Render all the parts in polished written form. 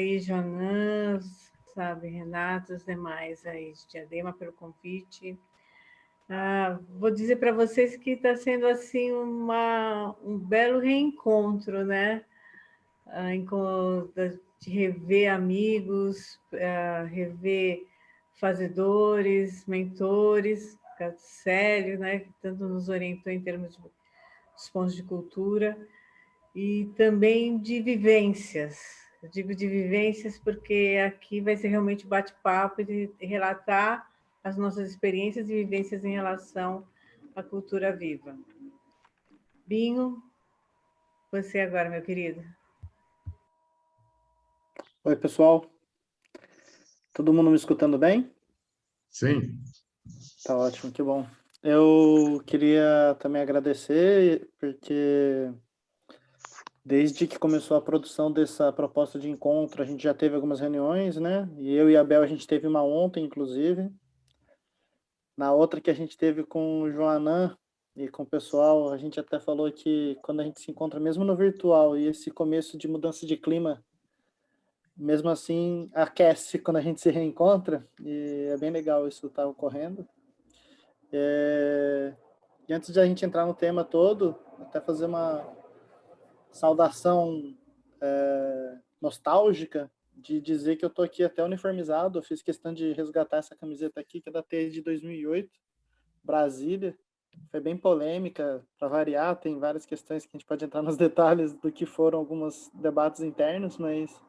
aí, Joanã, sabe, Renata, os demais aí de Diadema pelo convite. Vou dizer para vocês que está sendo assim um belo reencontro, né? De rever amigos, rever fazedores, mentores, Célio, né? Que tanto nos orientou em termos dos pontos de cultura e também de vivências. Eu digo de vivências porque aqui vai ser realmente bate-papo de relatar as nossas experiências e vivências em relação à cultura viva. Binho, você agora, meu querido. Oi, pessoal. Todo mundo me escutando bem? Sim. Tá ótimo, que bom. Eu queria também agradecer, porque desde que começou a produção dessa proposta de encontro, a gente já teve algumas reuniões, né? E eu e a Bel, a gente teve uma ontem, inclusive. Na outra que a gente teve com o Joanã e com o pessoal, a gente até falou que quando a gente se encontra, mesmo no virtual, e esse começo de mudança de clima, mesmo assim, aquece quando a gente se reencontra, e é bem legal isso estar ocorrendo. E antes de a gente entrar no tema todo, até fazer uma saudação nostálgica, de dizer que eu estou aqui até uniformizado. Eu fiz questão de resgatar essa camiseta aqui, que é da TES de 2008, Brasília. Foi bem polêmica, para variar, tem várias questões que a gente pode entrar nos detalhes do que foram alguns debates internos, mas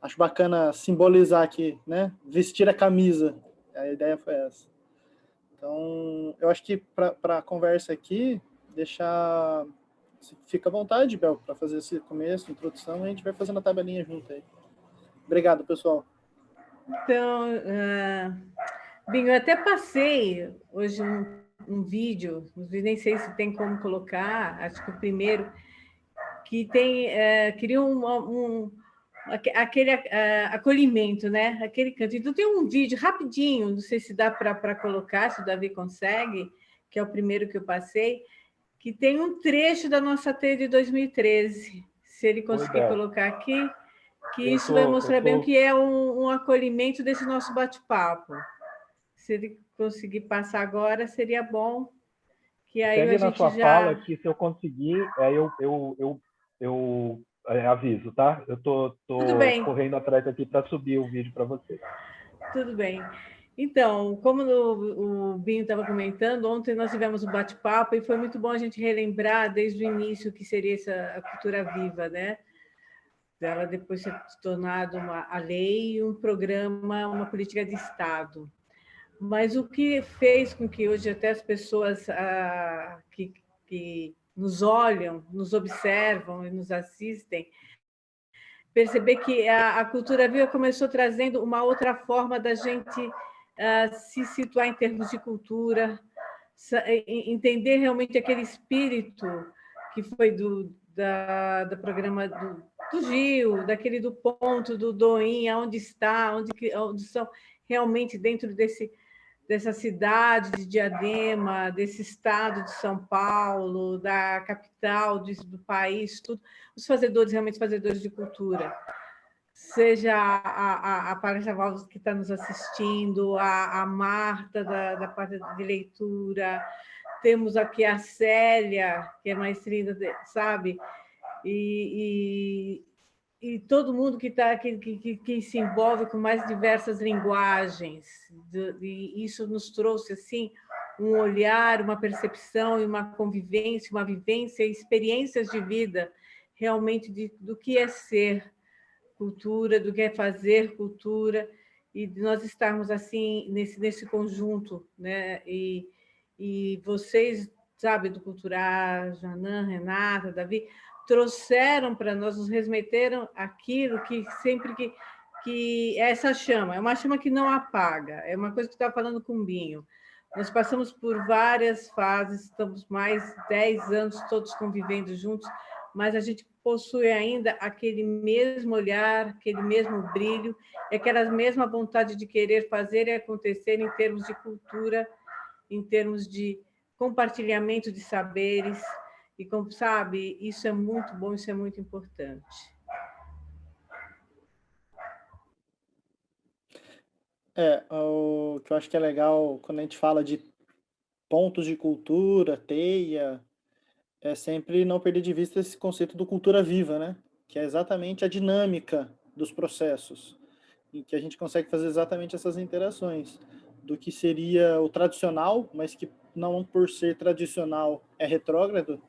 acho bacana simbolizar aqui, né? Vestir a camisa, a ideia foi essa. Então, eu acho que para a conversa aqui, deixar... Fica à vontade, Bel, para fazer esse começo, introdução, a gente vai fazendo a tabelinha junto aí. Obrigado, pessoal. Então, Binho, eu até passei hoje um vídeo, nem sei se tem como colocar, acho que o primeiro, que tem, queria aquele acolhimento, né? Aquele canto. Então, tem um vídeo rapidinho, não sei se dá para colocar, se o Davi consegue, que é o primeiro que eu passei, que tem um trecho da nossa T de 2013. Se ele conseguir colocar aqui, que isso vai mostrar bem o que é um acolhimento desse nosso bate-papo. Se ele conseguir passar agora, seria bom, que aí Segue a gente na sua já... fala, que se eu conseguir, aí eu aviso, tá? Eu tô correndo atrás aqui para subir o vídeo para você. Tudo bem. Então, como o Binho estava comentando, ontem nós tivemos um bate-papo e foi muito bom a gente relembrar desde o início o que seria a cultura viva, né? Ela depois ser tornado a lei, um programa, uma política de Estado. Mas o que fez com que hoje até as pessoas que nos olham, nos observam e nos assistem, perceber que a cultura viva começou trazendo uma outra forma da gente se situar em termos de cultura, entender realmente aquele espírito que foi do programa do Gil, daquele do Ponto, do Doim, onde está, onde são realmente dentro dessa cidade de Diadema, desse estado de São Paulo, da capital do país, tudo, os fazedores, realmente fazedores de cultura. Seja a Palestra Valves que está nos assistindo, a Marta da parte de leitura, temos aqui a Célia, que é maestrinha, sabe? E todo mundo que se envolve com mais diversas linguagens. E isso nos trouxe assim um olhar, uma percepção e uma convivência, uma vivência, experiências de vida realmente do que é ser cultura, do que é fazer cultura, e de nós estarmos assim nesse conjunto, né? E vocês, sabe, do Cultural, Janã, Renata, Davi, trouxeram para nós, nos remeteram aquilo que sempre que é essa chama, é uma chama que não apaga, é uma coisa que estava falando com o Binho. Nós passamos por várias fases, estamos mais de 10 anos todos convivendo juntos, mas a gente possui ainda aquele mesmo olhar, aquele mesmo brilho, aquela mesma vontade de querer fazer e acontecer em termos de cultura, em termos de compartilhamento de saberes, e como sabe, isso é muito bom, isso é muito importante. O que eu acho que é legal quando a gente fala de pontos de cultura, teia, é sempre não perder de vista esse conceito do cultura viva, né? Que é exatamente a dinâmica dos processos, em que a gente consegue fazer exatamente essas interações do que seria o tradicional, mas que não por ser tradicional é retrógrado,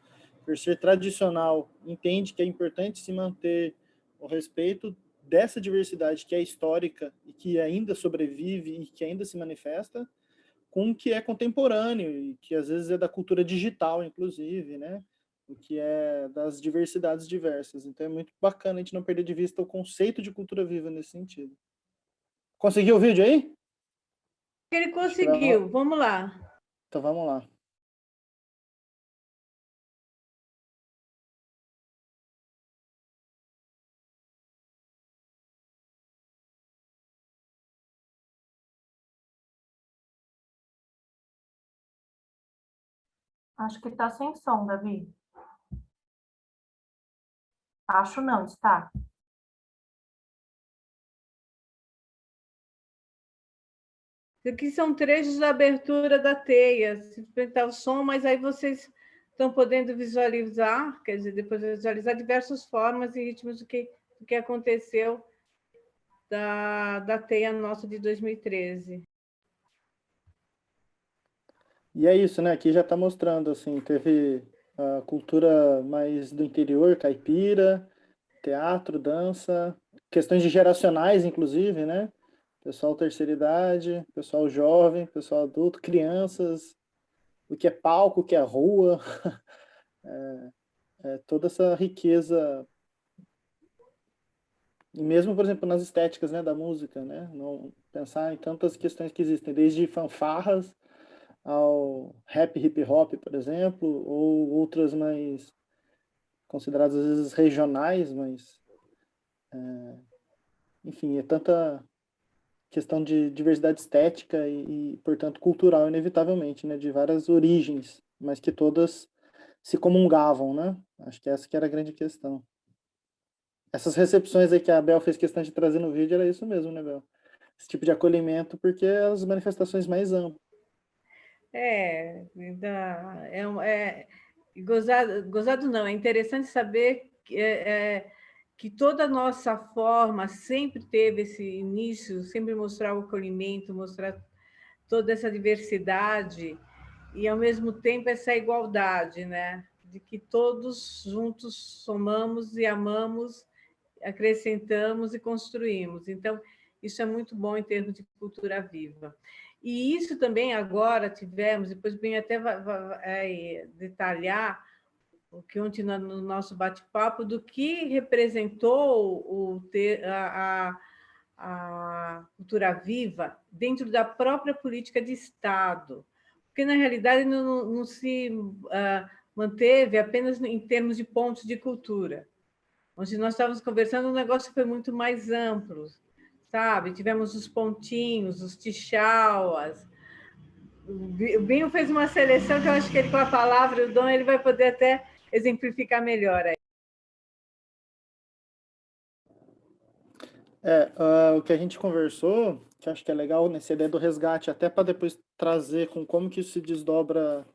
por ser tradicional entende que é importante se manter o respeito dessa diversidade que é histórica e que ainda sobrevive e que ainda se manifesta, com o que é contemporâneo e que às vezes é da cultura digital, inclusive, né? O que é das diversidades diversas. Então é muito bacana a gente não perder de vista o conceito de cultura viva nesse sentido. Conseguiu o vídeo aí? Ele conseguiu, vamos lá. Então vamos lá. Acho que está sem som, Davi. Acho não, está. Isso aqui são trechos da abertura da teia. Se apertar o som, mas aí vocês estão podendo visualizar, quer dizer, depois visualizar diversas formas e ritmos do que aconteceu da teia nossa de 2013. E é isso, né? Aqui já está mostrando, assim, teve a cultura mais do interior, caipira, teatro, dança, questões de geracionais, inclusive, né? Pessoal terceira idade, pessoal jovem, pessoal adulto, crianças, o que é palco, o que é rua, toda essa riqueza, e mesmo, por exemplo, nas estéticas, né, da música, né? Não pensar em tantas questões que existem, desde fanfarras ao rap, hip hop, por exemplo, ou outras mais consideradas às vezes regionais, mas enfim, é tanta questão de diversidade estética portanto, cultural, inevitavelmente, né, de várias origens, mas que todas se comungavam, né? Acho que essa que era a grande questão. Essas recepções aí que a Bel fez questão de trazer no vídeo, era isso mesmo, né, Bel? Esse tipo de acolhimento, porque é as manifestações mais amplas. Gozado não, é interessante saber que toda a nossa forma sempre teve esse início, sempre mostrar o acolhimento, mostrar toda essa diversidade e, ao mesmo tempo, essa igualdade, né? De que todos juntos somamos e amamos, acrescentamos e construímos. Então, isso é muito bom em termos de cultura viva. E isso também agora tivemos, depois bem até vai detalhar o que ontem no nosso bate-papo, do que representou a cultura viva dentro da própria política de Estado. Porque, na realidade, não se manteve apenas em termos de pontos de cultura. Onde nós estávamos conversando, o negócio foi muito mais amplo, sabe? Tivemos os pontinhos, os tixauas. O Binho fez uma seleção que eu acho que ele, com a palavra, o Dom, ele vai poder até exemplificar melhor aí. O que a gente conversou, que acho que é legal nessa ideia do resgate, até para depois trazer com como que isso se desdobra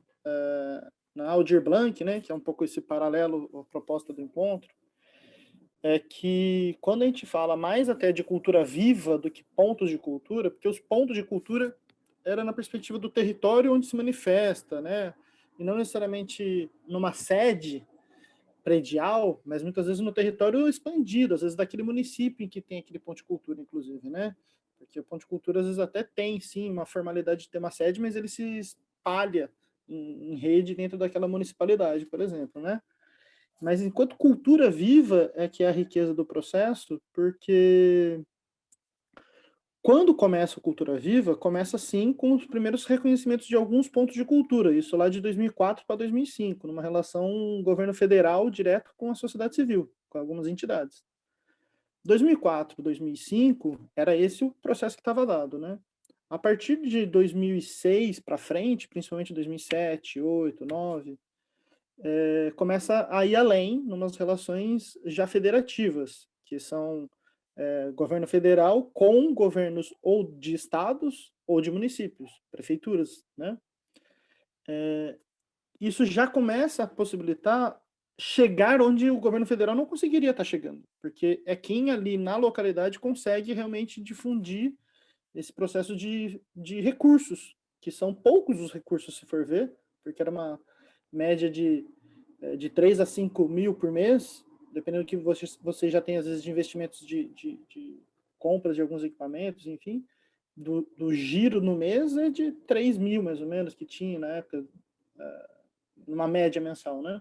na Aldir Blanc, né, que é um pouco esse paralelo, a proposta do encontro, é que quando a gente fala mais até de cultura viva do que pontos de cultura, porque os pontos de cultura era na perspectiva do território onde se manifesta, né, e não necessariamente numa sede predial, mas muitas vezes no território expandido, às vezes daquele município em que tem aquele ponto de cultura, inclusive, né? Porque o ponto de cultura às vezes até tem, sim, uma formalidade de ter uma sede, mas ele se espalha em rede dentro daquela municipalidade, por exemplo, né? Mas enquanto cultura viva é que é a riqueza do processo, porque quando começa a Cultura Viva, começa sim com os primeiros reconhecimentos de alguns pontos de cultura, isso lá de 2004 para 2005, numa relação governo federal direto com a sociedade civil, com algumas entidades. 2004 para 2005 era esse o processo que estava dado, né? A partir de 2006 para frente, principalmente 2007, 2008, 2009, começa a ir além, numas relações já federativas, que são governo federal com governos ou de estados ou de municípios, prefeituras, né? Isso já começa a possibilitar chegar onde o governo federal não conseguiria estar chegando, porque é quem ali na localidade consegue realmente difundir esse processo de recursos, que são poucos os recursos, se for ver, porque era uma média de 3 a 5 mil por mês, dependendo do que você já tem, às vezes, de investimentos de compras de alguns equipamentos, enfim, do giro no mês é de 3 mil, mais ou menos, que tinha na época, numa média mensal, né?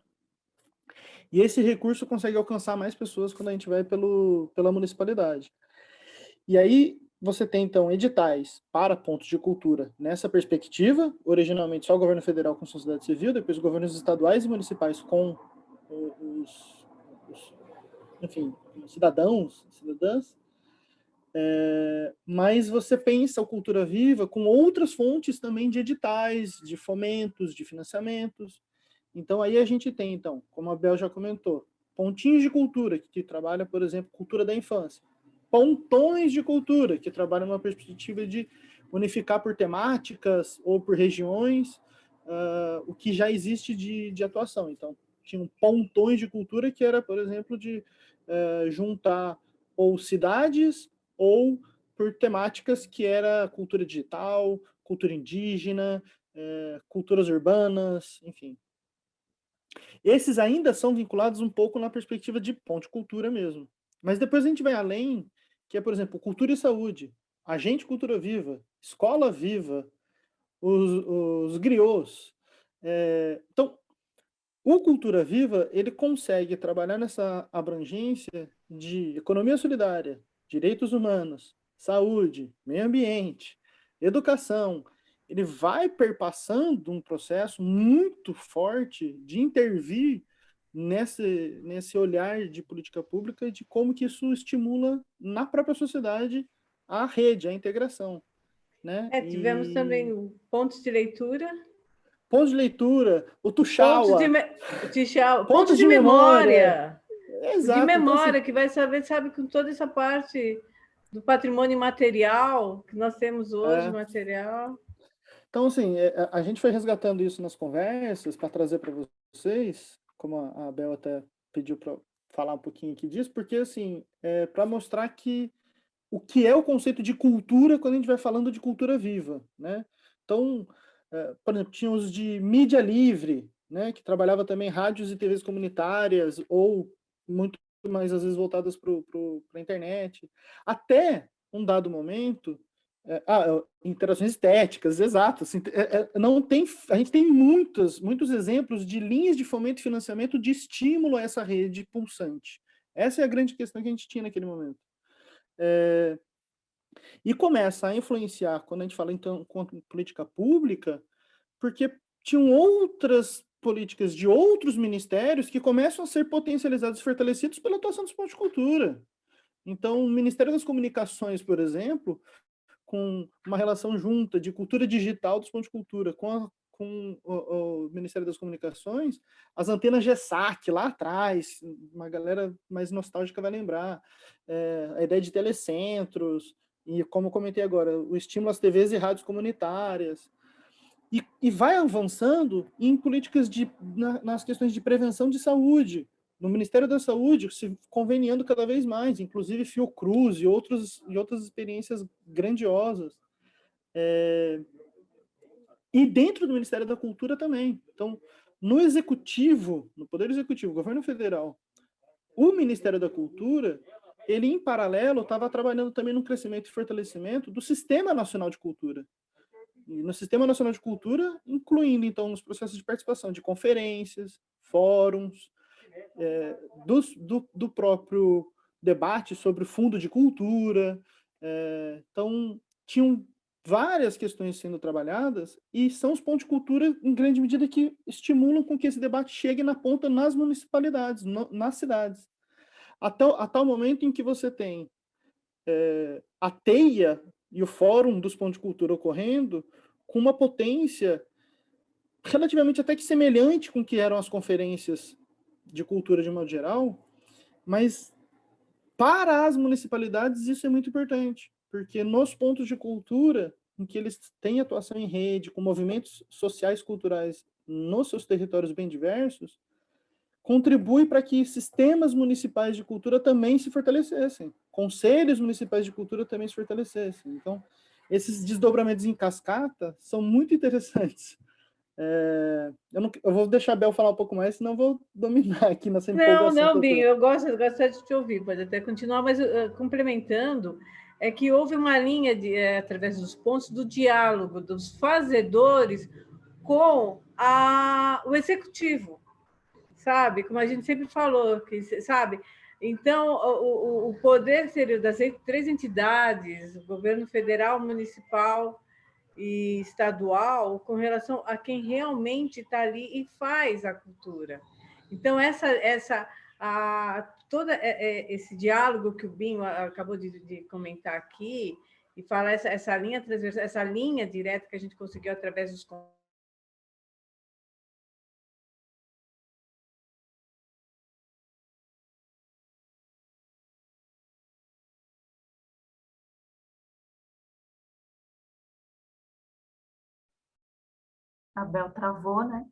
E esse recurso consegue alcançar mais pessoas quando a gente vai pela municipalidade. E aí você tem, então, editais para pontos de cultura nessa perspectiva, originalmente só o governo federal com sociedade civil, depois os governos estaduais e municipais com enfim, cidadãos, cidadãs. Mas você pensa a cultura viva com outras fontes também de editais, de fomentos, de financiamentos. Então, aí a gente tem, então, como a Bel já comentou, pontinhos de cultura, que trabalha, por exemplo, cultura da infância. Pontões de cultura, que trabalham numa perspectiva de unificar por temáticas ou por regiões o que já existe de atuação. Então, tinham pontões de cultura que era, por exemplo, de juntar ou cidades ou por temáticas que era cultura digital, cultura indígena, culturas urbanas, enfim. Esses ainda são vinculados um pouco na perspectiva de ponte cultura mesmo. Mas depois a gente vai além, que é, por exemplo, cultura e saúde, agente cultura viva, escola viva, os griots. Então, o Cultura Viva, ele consegue trabalhar nessa abrangência de economia solidária, direitos humanos, saúde, meio ambiente, educação. Ele vai perpassando um processo muito forte de intervir nesse olhar de política pública e de como que isso estimula na própria sociedade a rede, a integração. Né? Tivemos também pontos de leitura. Pontos de leitura, o Tuxaua. Pontos de memória. Exato. De memória, então, assim, que vai sabe, com toda essa parte do patrimônio material que nós temos hoje, material. Então, assim, a gente foi resgatando isso nas conversas para trazer para vocês, como a Bel até pediu para falar um pouquinho aqui disso, porque, assim, para mostrar que o que é o conceito de cultura quando a gente vai falando de cultura viva, né? Então, por exemplo, tinha os de mídia livre, né, que trabalhava também rádios e TVs comunitárias, ou muito mais, às vezes, voltadas para a internet. Até um dado momento, interações estéticas, exato. Assim, não tem, a gente tem muitos exemplos de linhas de fomento e financiamento de estímulo a essa rede pulsante. Essa é a grande questão que a gente tinha naquele momento. E começa a influenciar, quando a gente fala, então, com política pública, porque tinham outras políticas de outros ministérios que começam a ser potencializados e fortalecidos pela atuação dos pontos de cultura. Então, o Ministério das Comunicações, por exemplo, com uma relação junta de cultura digital dos pontos de cultura com o Ministério das Comunicações, as antenas GESAC lá atrás, uma galera mais nostálgica vai lembrar, a ideia de telecentros, e como eu comentei agora, o estímulo às TVs e rádios comunitárias, e vai avançando em políticas nas questões de prevenção de saúde, no Ministério da Saúde, se conveniando cada vez mais, inclusive Fiocruz e outras experiências grandiosas. E dentro do Ministério da Cultura também. Então, no Executivo, no Poder Executivo, Governo Federal, o Ministério da Cultura, ele, em paralelo, estava trabalhando também no crescimento e fortalecimento do Sistema Nacional de Cultura. E no Sistema Nacional de Cultura, incluindo, então, nos processos de participação de conferências, fóruns, do próprio debate sobre o Fundo de Cultura. Então, tinham várias questões sendo trabalhadas e são os pontos de cultura, em grande medida, que estimulam com que esse debate chegue na ponta nas municipalidades, nas cidades. A tal momento em que você tem a teia e o fórum dos pontos de cultura ocorrendo com uma potência relativamente até que semelhante com o que eram as conferências de cultura de modo geral, mas para as municipalidades, isso é muito importante, porque nos pontos de cultura, em que eles têm atuação em rede, com movimentos sociais culturais nos seus territórios bem diversos, contribui para que sistemas municipais de cultura também se fortalecessem, conselhos municipais de cultura também se fortalecessem. Então, esses desdobramentos em cascata são muito interessantes. Eu vou deixar a Bel falar um pouco mais, senão eu vou dominar aqui nessa empolgação. Não, Binho, eu gosto de te ouvir, pode até continuar, mas complementando, é que houve uma linha, através dos pontos, do diálogo dos fazedores com o executivo, sabe? Como a gente sempre falou, sabe? Então, o poder seria das 3 entidades, governo federal, municipal e estadual, com relação a quem realmente está ali e faz a cultura. Então, todo esse diálogo que o Binho acabou de comentar aqui, e falar essa linha transversal, essa linha direta que a gente conseguiu através dos A Bel travou, né?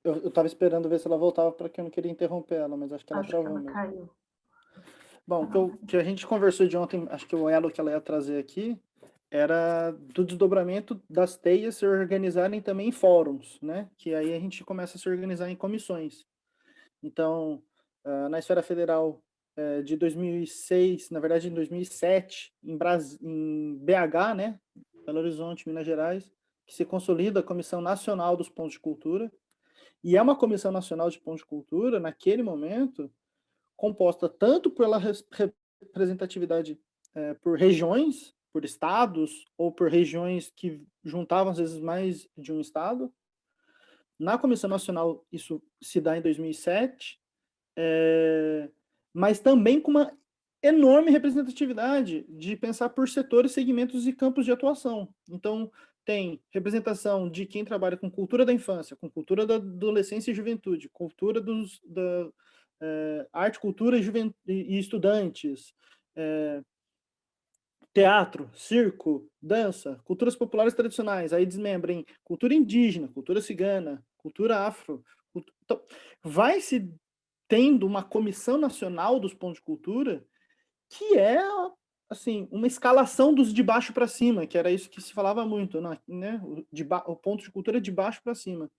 Eu estava esperando ver se ela voltava, porque eu não queria interromper ela, mas acho que ela travou mesmo. Caiu. Bom, que a gente conversou de ontem, acho que o elo que ela ia trazer aqui era do desdobramento das teias se organizarem também em fóruns, né? Que aí a gente começa a se organizar em comissões. Então, na esfera federal de 2006, na verdade em 2007, em BH, né? Belo Horizonte, Minas Gerais, que se consolida a Comissão Nacional dos Pontos de Cultura, e é uma Comissão Nacional de Pontos de Cultura, naquele momento, composta tanto pela representatividade por regiões, por estados, ou por regiões que juntavam, às vezes, mais de um estado. Na Comissão Nacional, isso se dá em 2007, mas também com uma enorme representatividade de pensar por setores, segmentos e campos de atuação. Então, tem representação de quem trabalha com cultura da infância, com cultura da adolescência e juventude, cultura da arte, cultura e estudantes, teatro, circo, dança, culturas populares tradicionais, aí desmembra em cultura indígena, cultura cigana, cultura afro. Então, vai se tendo uma comissão nacional dos pontos de cultura que é, assim, uma escalação dos de baixo para cima, que era isso que se falava muito, né? O ponto de cultura é de baixo para cima.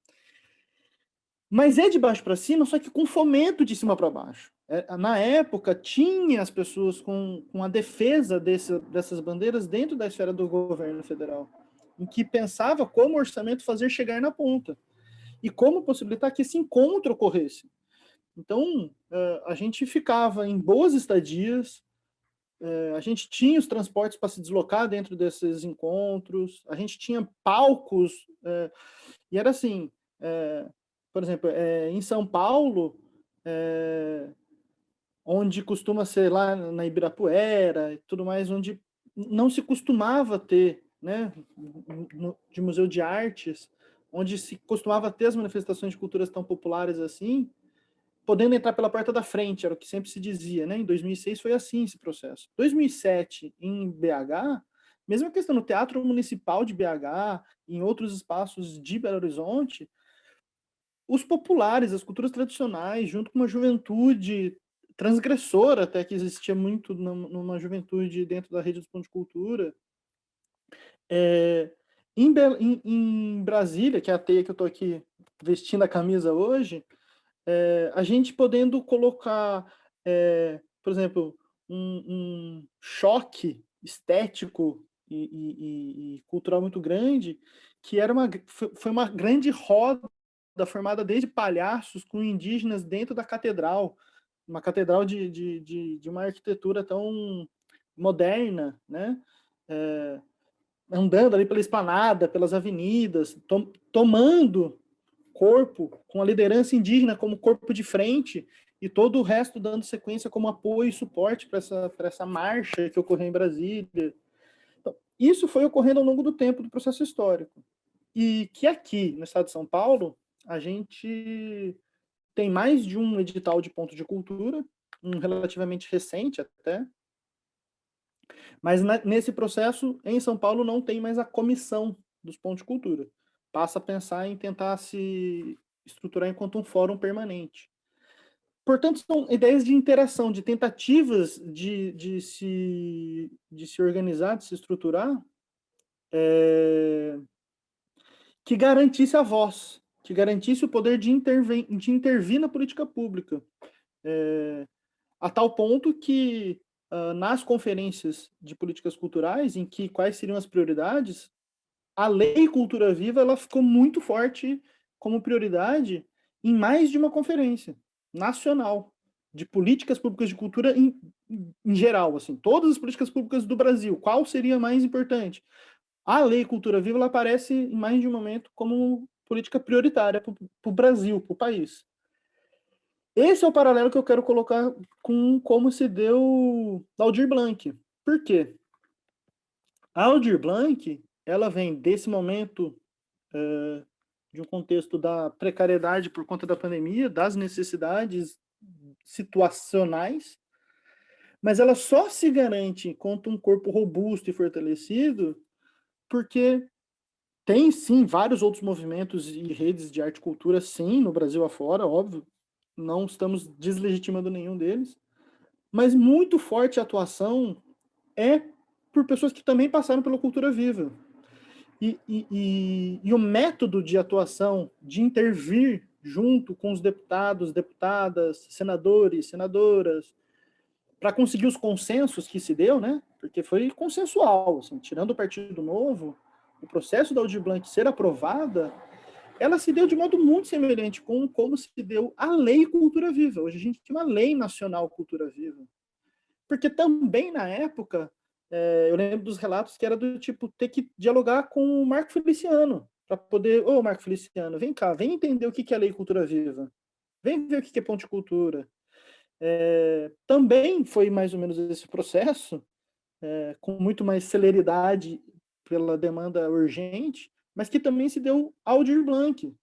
Mas é de baixo para cima, só que com fomento de cima para baixo. Na época, tinha as pessoas com a defesa dessas bandeiras dentro da esfera do governo federal, em que pensava como o orçamento fazer chegar na ponta e como possibilitar que esse encontro ocorresse. Então, a gente ficava em boas estadias, a gente tinha os transportes para se deslocar dentro desses encontros, a gente tinha palcos, e era assim, por exemplo, em São Paulo, onde costuma ser lá na Ibirapuera e tudo mais, onde não se costumava ter, né, de museu de artes, onde se costumava ter as manifestações de culturas tão populares assim, podendo entrar pela porta da frente, era o que sempre se dizia, né? Em 2006 foi assim esse processo. 2007, em BH, mesma questão no Teatro Municipal de BH, em outros espaços de Belo Horizonte, os populares, as culturas tradicionais, junto com uma juventude transgressora, até que existia muito numa juventude dentro da rede dos pontos de cultura, em Brasília, que é a teia que eu estou aqui vestindo a camisa hoje, a gente podendo colocar, por exemplo, um choque estético e cultural muito grande, que foi uma grande roda formada desde palhaços com indígenas dentro da catedral, uma catedral de uma arquitetura tão moderna, né? Andando ali pela esplanada, pelas avenidas, tomando corpo, com a liderança indígena como corpo de frente, e todo o resto dando sequência como apoio e suporte para essa marcha que ocorreu em Brasília. Então, isso foi ocorrendo ao longo do tempo do processo histórico. E que aqui, no estado de São Paulo, a gente tem mais de um edital de ponto de cultura, relativamente recente até, mas nesse processo, em São Paulo, não tem mais a comissão dos pontos de cultura. Passa a pensar em tentar se estruturar enquanto um fórum permanente. Portanto, são ideias de interação, de tentativas de se organizar, de se estruturar, que garantisse a voz, que garantisse o poder de intervir na política pública. A tal ponto que, nas conferências de políticas culturais, em que quais seriam as prioridades, a Lei Cultura Viva ela ficou muito forte como prioridade em mais de uma conferência nacional de políticas públicas de cultura em geral, assim, todas as políticas públicas do Brasil, qual seria mais importante? A Lei Cultura Viva ela aparece em mais de um momento como política prioritária para o Brasil, para o país. Esse é o paralelo que eu quero colocar com como se deu Aldir Blanc. Por quê? A Aldir Blanc ela vem desse momento de um contexto da precariedade por conta da pandemia, das necessidades situacionais, mas ela só se garante enquanto um corpo robusto e fortalecido porque tem, sim, vários outros movimentos e redes de arte e cultura, sim, no Brasil afora, óbvio, não estamos deslegitimando nenhum deles, mas muito forte a atuação é por pessoas que também passaram pela cultura viva. E o método de atuação, de intervir junto com os deputados, deputadas, senadores, senadoras, para conseguir os consensos que se deu, né? Porque foi consensual, assim, tirando o Partido Novo, o processo da Aldir Blanc ser aprovada, ela se deu de modo muito semelhante com como se deu a Lei Cultura Viva. Hoje a gente tem uma Lei Nacional Cultura Viva. Porque também, na época, eu lembro dos relatos que era do tipo, ter que dialogar com o Marco Feliciano, para poder, Marco Feliciano, vem cá, vem entender o que é a Lei Cultura Viva. Vem ver o que é ponte de cultura. Também foi mais ou menos esse processo, com muito mais celeridade pela demanda urgente, mas que também se deu ao Aldir Blanc.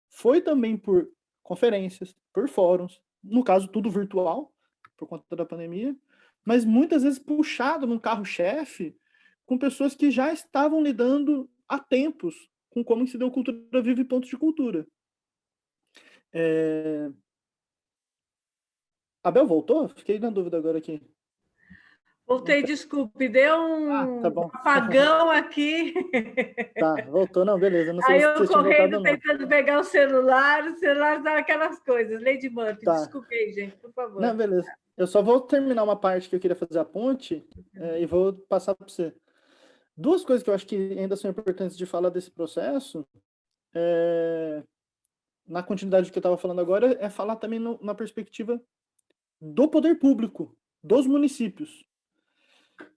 Foi também por conferências, por fóruns, no caso tudo virtual, por conta da pandemia, mas muitas vezes puxado num carro-chefe com pessoas que já estavam lidando há tempos com como se deu cultura viva e pontos de cultura. Abel voltou? Fiquei na dúvida agora aqui. Voltei, desculpe, deu um tá apagão aqui. Tá, voltou, não, beleza. Não sei Aí se eu você tinha voltado, correndo, tentando pegar o celular dá aquelas coisas. Lady Murphy, tá. Desculpe aí, gente, por favor. Não, beleza. Eu só vou terminar uma parte que eu queria fazer a ponte e vou passar para você. Duas coisas que eu acho que ainda são importantes de falar desse processo, na continuidade do que eu estava falando agora, é falar também na perspectiva do poder público, dos municípios.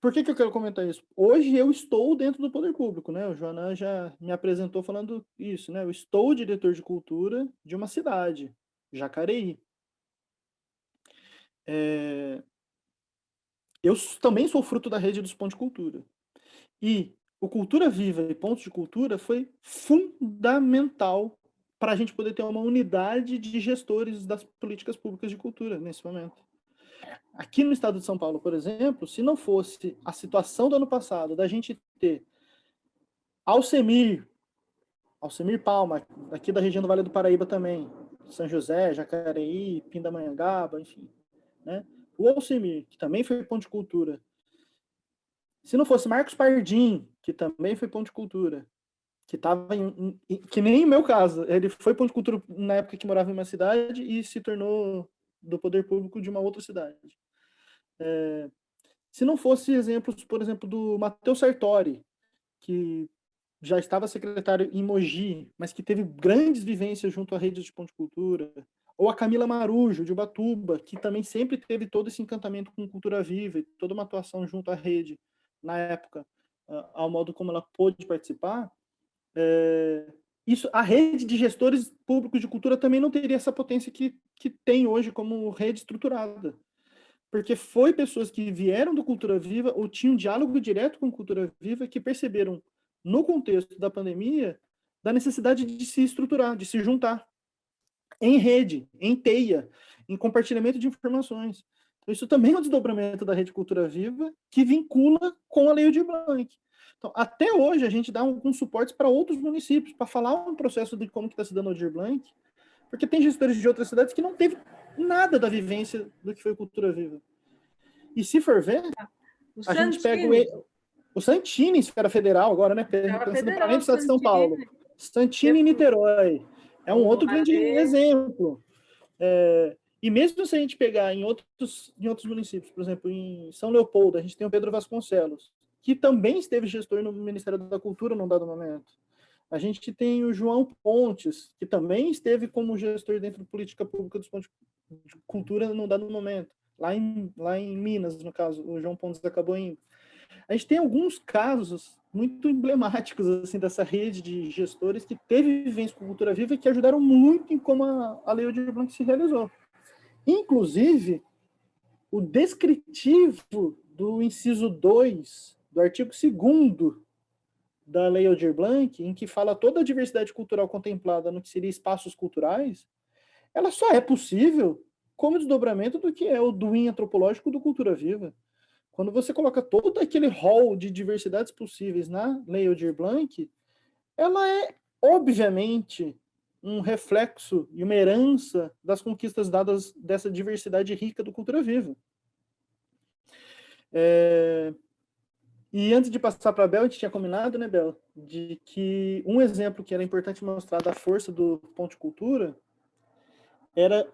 Por que eu quero comentar isso? Hoje eu estou dentro do poder público, né? O Joanan já me apresentou falando isso, né? Eu estou diretor de cultura de uma cidade, Jacareí. Eu também sou fruto da rede dos pontos de cultura. E o Cultura Viva e Pontos de Cultura foi fundamental para a gente poder ter uma unidade de gestores das políticas públicas de cultura nesse momento. Aqui no estado de São Paulo, por exemplo, se não fosse a situação do ano passado, da gente ter Alcemir Palma, aqui da região do Vale do Paraíba também, São José, Jacareí, Pindamonhangaba, enfim, né? O Alcemir, que também foi ponto de cultura. Se não fosse Marcos Pardim, que também foi ponto de cultura, que estava que nem o meu caso, ele foi ponto de cultura na época que morava em uma cidade e se tornou do poder público de uma outra cidade. Se não fosse exemplos, por exemplo, do Matheus Sartori, que já estava secretário em Mogi, mas que teve grandes vivências junto à rede de ponto de cultura, ou a Camila Marujo, de Ubatuba, que também sempre teve todo esse encantamento com cultura viva e toda uma atuação junto à rede, na época, ao modo como ela pôde participar, a rede de gestores públicos de cultura também não teria essa potência que tem hoje como rede estruturada. Porque foi pessoas que vieram do Cultura Viva ou tinham diálogo direto com Cultura Viva que perceberam, no contexto da pandemia, da necessidade de se estruturar, de se juntar em rede, em teia, em compartilhamento de informações. Então, isso também é um desdobramento da Rede Cultura Viva, que vincula com a Lei Aldir Blanc. Então, até hoje, a gente dá alguns suportes para outros municípios, para falar um processo de como que está se dando o Aldir Blanc, porque tem gestores de outras cidades que não teve nada da vivência do que foi Cultura Viva. E se for ver, a gente pega o Santini, esfera federal agora, né? Pensando para dentro do estado de São Paulo. Santini e Niterói. É um outro grande exemplo. E mesmo se a gente pegar em outros municípios, por exemplo, em São Leopoldo, a gente tem o Pedro Vasconcelos, que também esteve gestor no Ministério da Cultura num dado momento. A gente tem o João Pontes, que também esteve como gestor dentro da política pública dos pontos de cultura num dado momento. Lá em Minas, no caso, o João Pontes acabou indo. A gente tem alguns casos muito emblemáticos assim, dessa rede de gestores que teve vivência com cultura viva e que ajudaram muito em como a Lei Aldir Blanc se realizou. Inclusive, o descritivo do inciso 2 do artigo 2º da Lei Aldir Blanc, em que fala toda a diversidade cultural contemplada no que seria espaços culturais, ela só é possível como desdobramento do que é o Duin antropológico do Cultura Viva. Quando você coloca todo aquele rol de diversidades possíveis na Lei Aldir Blanc, ela é, obviamente, um reflexo e uma herança das conquistas dadas dessa diversidade rica do Cultura Viva. E antes de passar para a Bel, a gente tinha combinado, né, Bel, de que um exemplo que era importante mostrar da força do Ponto de Cultura era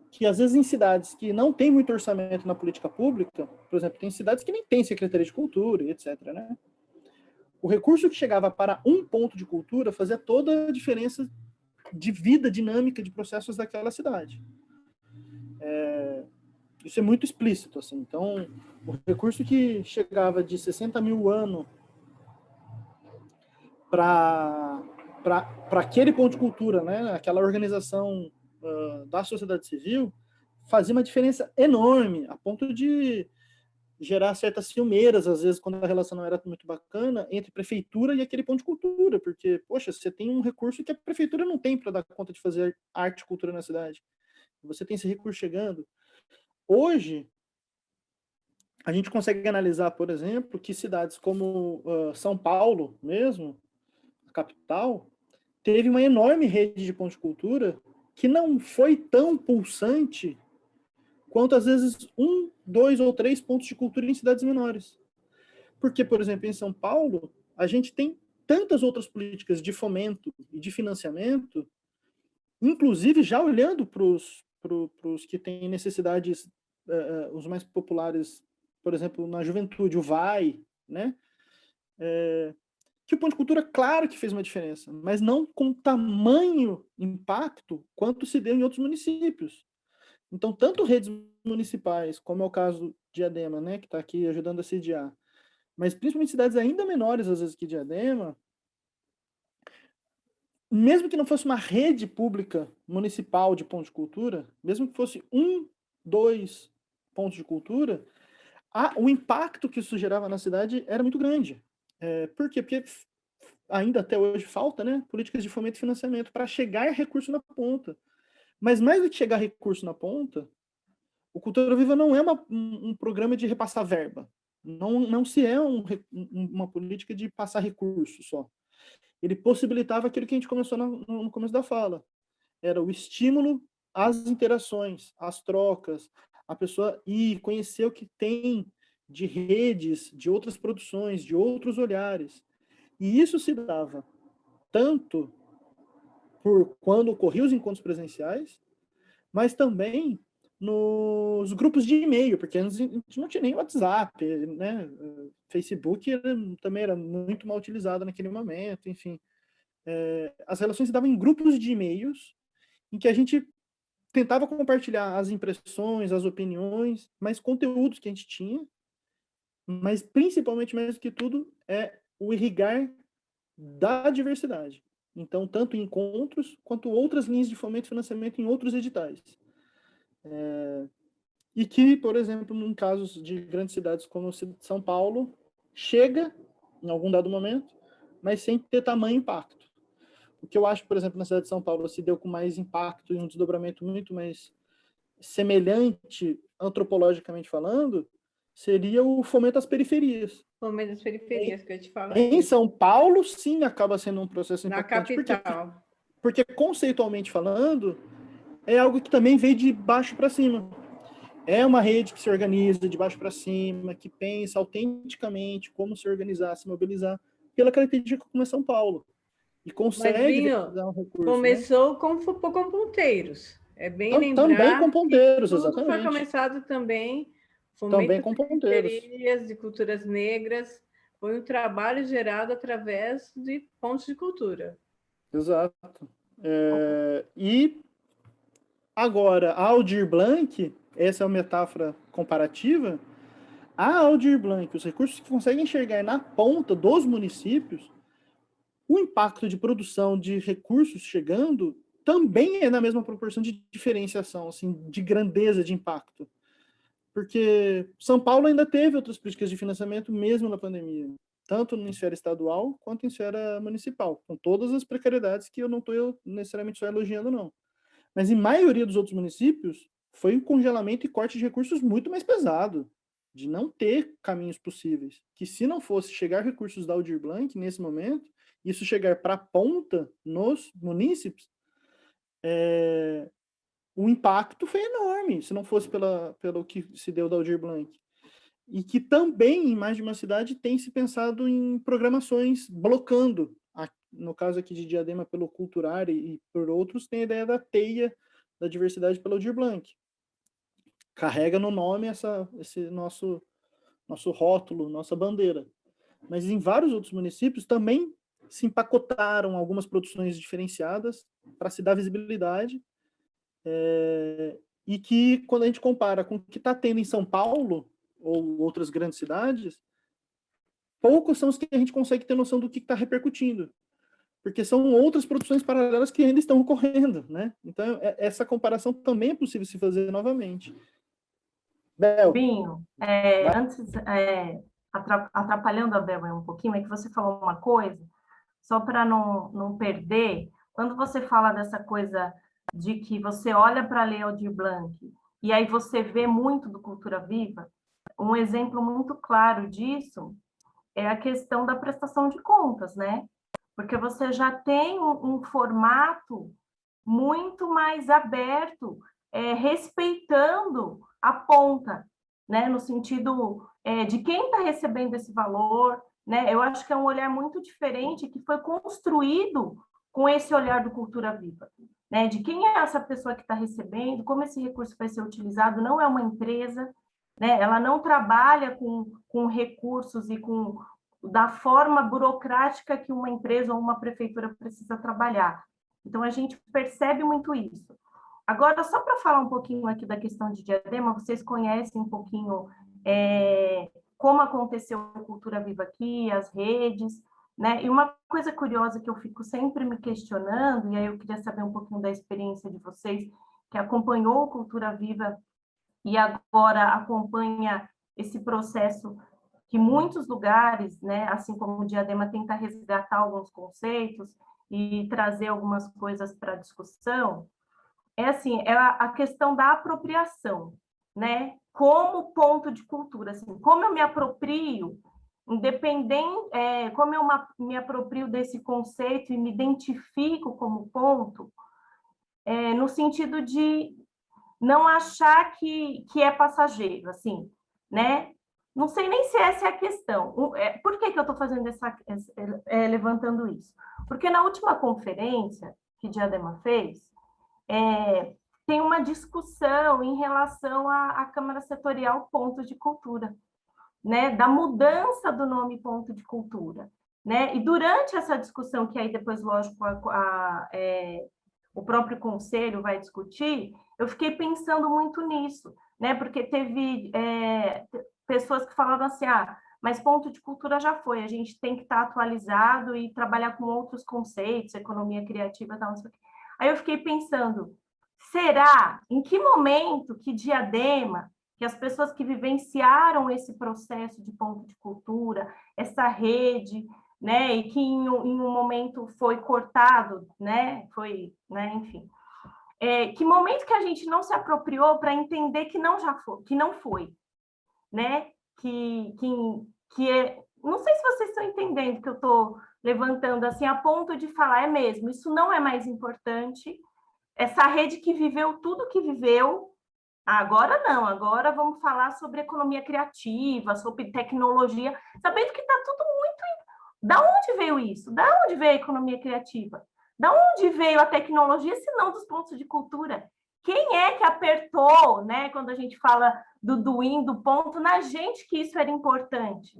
que, às vezes, em cidades que não tem muito orçamento na política pública, por exemplo, tem cidades que nem tem Secretaria de Cultura, etc., né? O recurso que chegava para um ponto de cultura fazia toda a diferença de vida dinâmica de processos daquela cidade. Isso é muito explícito, assim. Então, o recurso que chegava de 60 mil ano para aquele ponto de cultura, né, aquela organização da sociedade civil, fazia uma diferença enorme, a ponto de gerar certas ciumeiras, às vezes, quando a relação não era muito bacana, entre prefeitura e aquele ponto de cultura, porque, poxa, você tem um recurso que a prefeitura não tem para dar conta de fazer arte e cultura na cidade. Você tem esse recurso chegando. Hoje, a gente consegue analisar, por exemplo, que cidades como São Paulo mesmo, a capital, teve uma enorme rede de pontos de cultura que não foi tão pulsante quanto, às vezes, 1, 2 ou 3 pontos de cultura em cidades menores. Porque, por exemplo, em São Paulo, a gente tem tantas outras políticas de fomento e de financiamento, inclusive já olhando para os que têm necessidades, os mais populares, por exemplo, na juventude, o VAI, né? Que o Ponto de Cultura, claro que fez uma diferença, mas não com tamanho impacto quanto se deu em outros municípios. Então, tanto redes municipais, como é o caso de Diadema, né, que está aqui ajudando a sediar, mas principalmente cidades ainda menores, às vezes, que Diadema, mesmo que não fosse uma rede pública municipal de pontos de cultura, mesmo que fosse 1, 2 pontos de cultura, o impacto que isso gerava na cidade era muito grande. Por quê? Porque ainda até hoje falta, né, políticas de fomento e financiamento para chegar recurso na ponta. Mas mais do que chegar recurso na ponta, o Cultura Viva não é um programa de repassar verba. Não se é uma política de passar recurso só. Ele possibilitava aquilo que a gente começou no começo da fala. Era o estímulo às interações, às trocas, a pessoa ir conhecer o que tem de redes, de outras produções, de outros olhares. E isso se dava tanto por quando ocorriam os encontros presenciais, mas também nos grupos de e-mail, porque antes a gente não tinha nem WhatsApp, né? Facebook também era muito mal utilizado naquele momento, enfim. As relações se davam em grupos de e-mails, em que a gente tentava compartilhar as impressões, as opiniões, mas conteúdos que a gente tinha, mas principalmente, mais do que tudo, é o irrigar da diversidade. Então, tanto em encontros, quanto outras linhas de fomento e financiamento em outros editais. E que, por exemplo, em casos de grandes cidades como São Paulo, chega em algum dado momento, mas sem ter tamanho impacto. O que eu acho, por exemplo, na cidade de São Paulo se deu com mais impacto e um desdobramento muito mais semelhante, antropologicamente falando, seria o fomento às periferias. Fomento às periferias, que eu te falo. Em São Paulo, sim, acaba sendo um processo importante. Na capital. Porque conceitualmente falando, é algo que também veio de baixo para cima. É uma rede que se organiza de baixo para cima, que pensa autenticamente como se organizar, se mobilizar, pela característica como é São Paulo. E consegue dar um recurso. Começou, né, com ponteiros. É bem lembrar. Também com ponteiros, exatamente. Tudo foi começado também. Também com ponteiros. De culturas negras. Foi um trabalho gerado através de pontos de cultura. Exato. E agora, a Aldir Blanc, essa é uma metáfora comparativa, a Aldir Blanc, os recursos que conseguem enxergar na ponta dos municípios, o impacto de produção de recursos chegando também é na mesma proporção de diferenciação, assim, de grandeza de impacto. Porque São Paulo ainda teve outras políticas de financiamento mesmo na pandemia, tanto em esfera estadual quanto em esfera municipal, com todas as precariedades que eu não estou necessariamente só elogiando, não. Mas em maioria dos outros municípios, foi um congelamento e corte de recursos muito mais pesado, de não ter caminhos possíveis. Que se não fosse chegar recursos da Aldir Blanc nesse momento, isso chegar para a ponta nos munícipes, o impacto foi enorme, se não fosse pelo que se deu da Aldir Blanc. E que também, em mais de uma cidade, tem se pensado em programações blocando. No caso aqui de Diadema, pelo Culturar e por outros, tem a ideia da teia da diversidade pela Aldir Blanc. Carrega no nome esse nosso rótulo, nossa bandeira. Mas em vários outros municípios também se empacotaram algumas produções diferenciadas para se dar visibilidade, e que, quando a gente compara com o que está tendo em São Paulo ou outras grandes cidades, poucos são os que a gente consegue ter noção do que está repercutindo, porque são outras produções paralelas que ainda estão ocorrendo, né? Então, essa comparação também é possível se fazer novamente. Bel. Binho, antes, atrapalhando a Bel um pouquinho, é que você falou uma coisa, só para não perder, quando você fala dessa coisa de que você olha para a Lei Aldir Blanc e aí você vê muito do Cultura Viva, um exemplo muito claro disso é a questão da prestação de contas, né? Porque você já tem um formato muito mais aberto, respeitando a ponta, né? No sentido de quem está recebendo esse valor, né? Eu acho que é um olhar muito diferente que foi construído com esse olhar do Cultura Viva, né? De quem é essa pessoa que está recebendo, como esse recurso vai ser utilizado, não é uma empresa, né? Ela não trabalha com recursos e da forma burocrática que uma empresa ou uma prefeitura precisa trabalhar. Então, a gente percebe muito isso. Agora, só para falar um pouquinho aqui da questão de Diadema, vocês conhecem um pouquinho como aconteceu a Cultura Viva aqui, as redes, né? E uma coisa curiosa que eu fico sempre me questionando, e aí eu queria saber um pouquinho da experiência de vocês, que acompanhou a Cultura Viva e agora acompanha esse processo que muitos lugares, né, assim como o Diadema, tenta resgatar alguns conceitos e trazer algumas coisas para discussão, é a questão da apropriação, né? Como ponto de cultura, assim, como eu me aproprio, independente, como eu me aproprio desse conceito e me identifico como ponto, no sentido de não achar que é passageiro, assim, né? Não sei nem se essa é a questão. Por que eu estou fazendo levantando isso? Porque na última conferência que Diadema fez, tem uma discussão em relação à Câmara Setorial Ponto de Cultura, né? Da mudança do nome Ponto de Cultura, né? E durante essa discussão, que aí depois, lógico, o próprio conselho vai discutir, eu fiquei pensando muito nisso, né? Porque teve pessoas que falavam assim, mas ponto de cultura já foi, a gente tem que estar atualizado e trabalhar com outros conceitos, economia criativa, tal, não sei o quê. Aí eu fiquei pensando, será, em que momento que Diadema, que as pessoas que vivenciaram esse processo de ponto de cultura, essa rede, né, e que em um momento foi cortado, né, enfim. Que momento que a gente não se apropriou para entender que não foi, né? Não sei se vocês estão entendendo que eu estou levantando assim a ponto de falar, é mesmo, isso não é mais importante. Essa rede que viveu tudo que viveu, agora não, agora vamos falar sobre economia criativa, sobre tecnologia, sabendo que está tudo muito... Da onde veio isso? Da onde veio a economia criativa? Da onde veio a tecnologia, se não dos pontos de cultura? Quem é que apertou, né, quando a gente fala do doing, do ponto, na gente que isso era importante?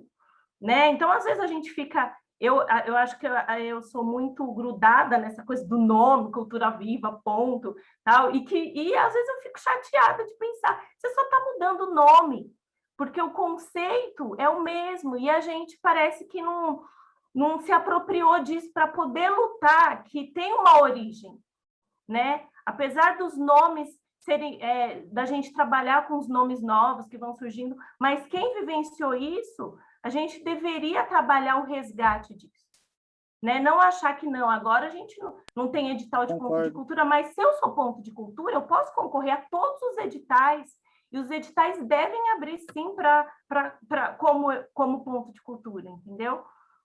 Né? Então, às vezes a gente fica... Eu acho que eu sou muito grudada nessa coisa do nome, cultura viva, ponto, tal, e às vezes eu fico chateada de pensar, você só está mudando o nome, porque o conceito é o mesmo, e a gente parece que não se apropriou disso para poder lutar, que tem uma origem, né? Apesar dos nomes serem, da gente trabalhar com os nomes novos que vão surgindo, mas quem vivenciou isso, a gente deveria trabalhar o resgate disso, né? Não achar que não, agora a gente não tem edital de ponto de cultura, mas se eu sou ponto de cultura, eu posso concorrer a todos os editais, e os editais devem abrir sim como ponto de cultura, entendeu?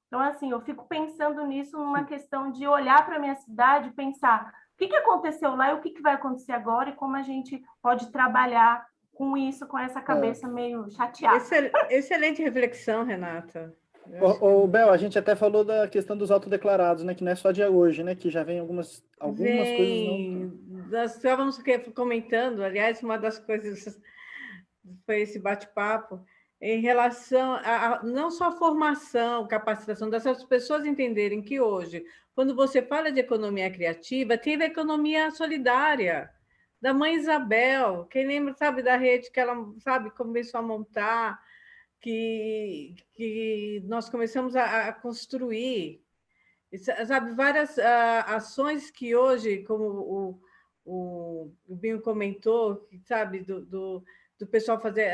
Então, assim, eu fico pensando nisso numa questão de olhar para a minha cidade e pensar o que aconteceu lá e o que vai acontecer agora e como a gente pode trabalhar com isso, com essa cabeça meio chateada. Excelente reflexão, Renata. Bel, a gente até falou da questão dos autodeclarados, né? Que não é só de hoje, né? Que já vem algumas coisas não... Nós estávamos comentando, aliás, uma das coisas foi esse bate-papo, em relação a não só a formação, capacitação dessas pessoas entenderem que hoje, quando você fala de economia criativa, teve a economia solidária da Mãe Isabel. Quem lembra, sabe, da rede que ela, sabe, começou a montar, que nós começamos a construir, sabe, várias ações que hoje, como o Binho comentou, sabe, do pessoal fazer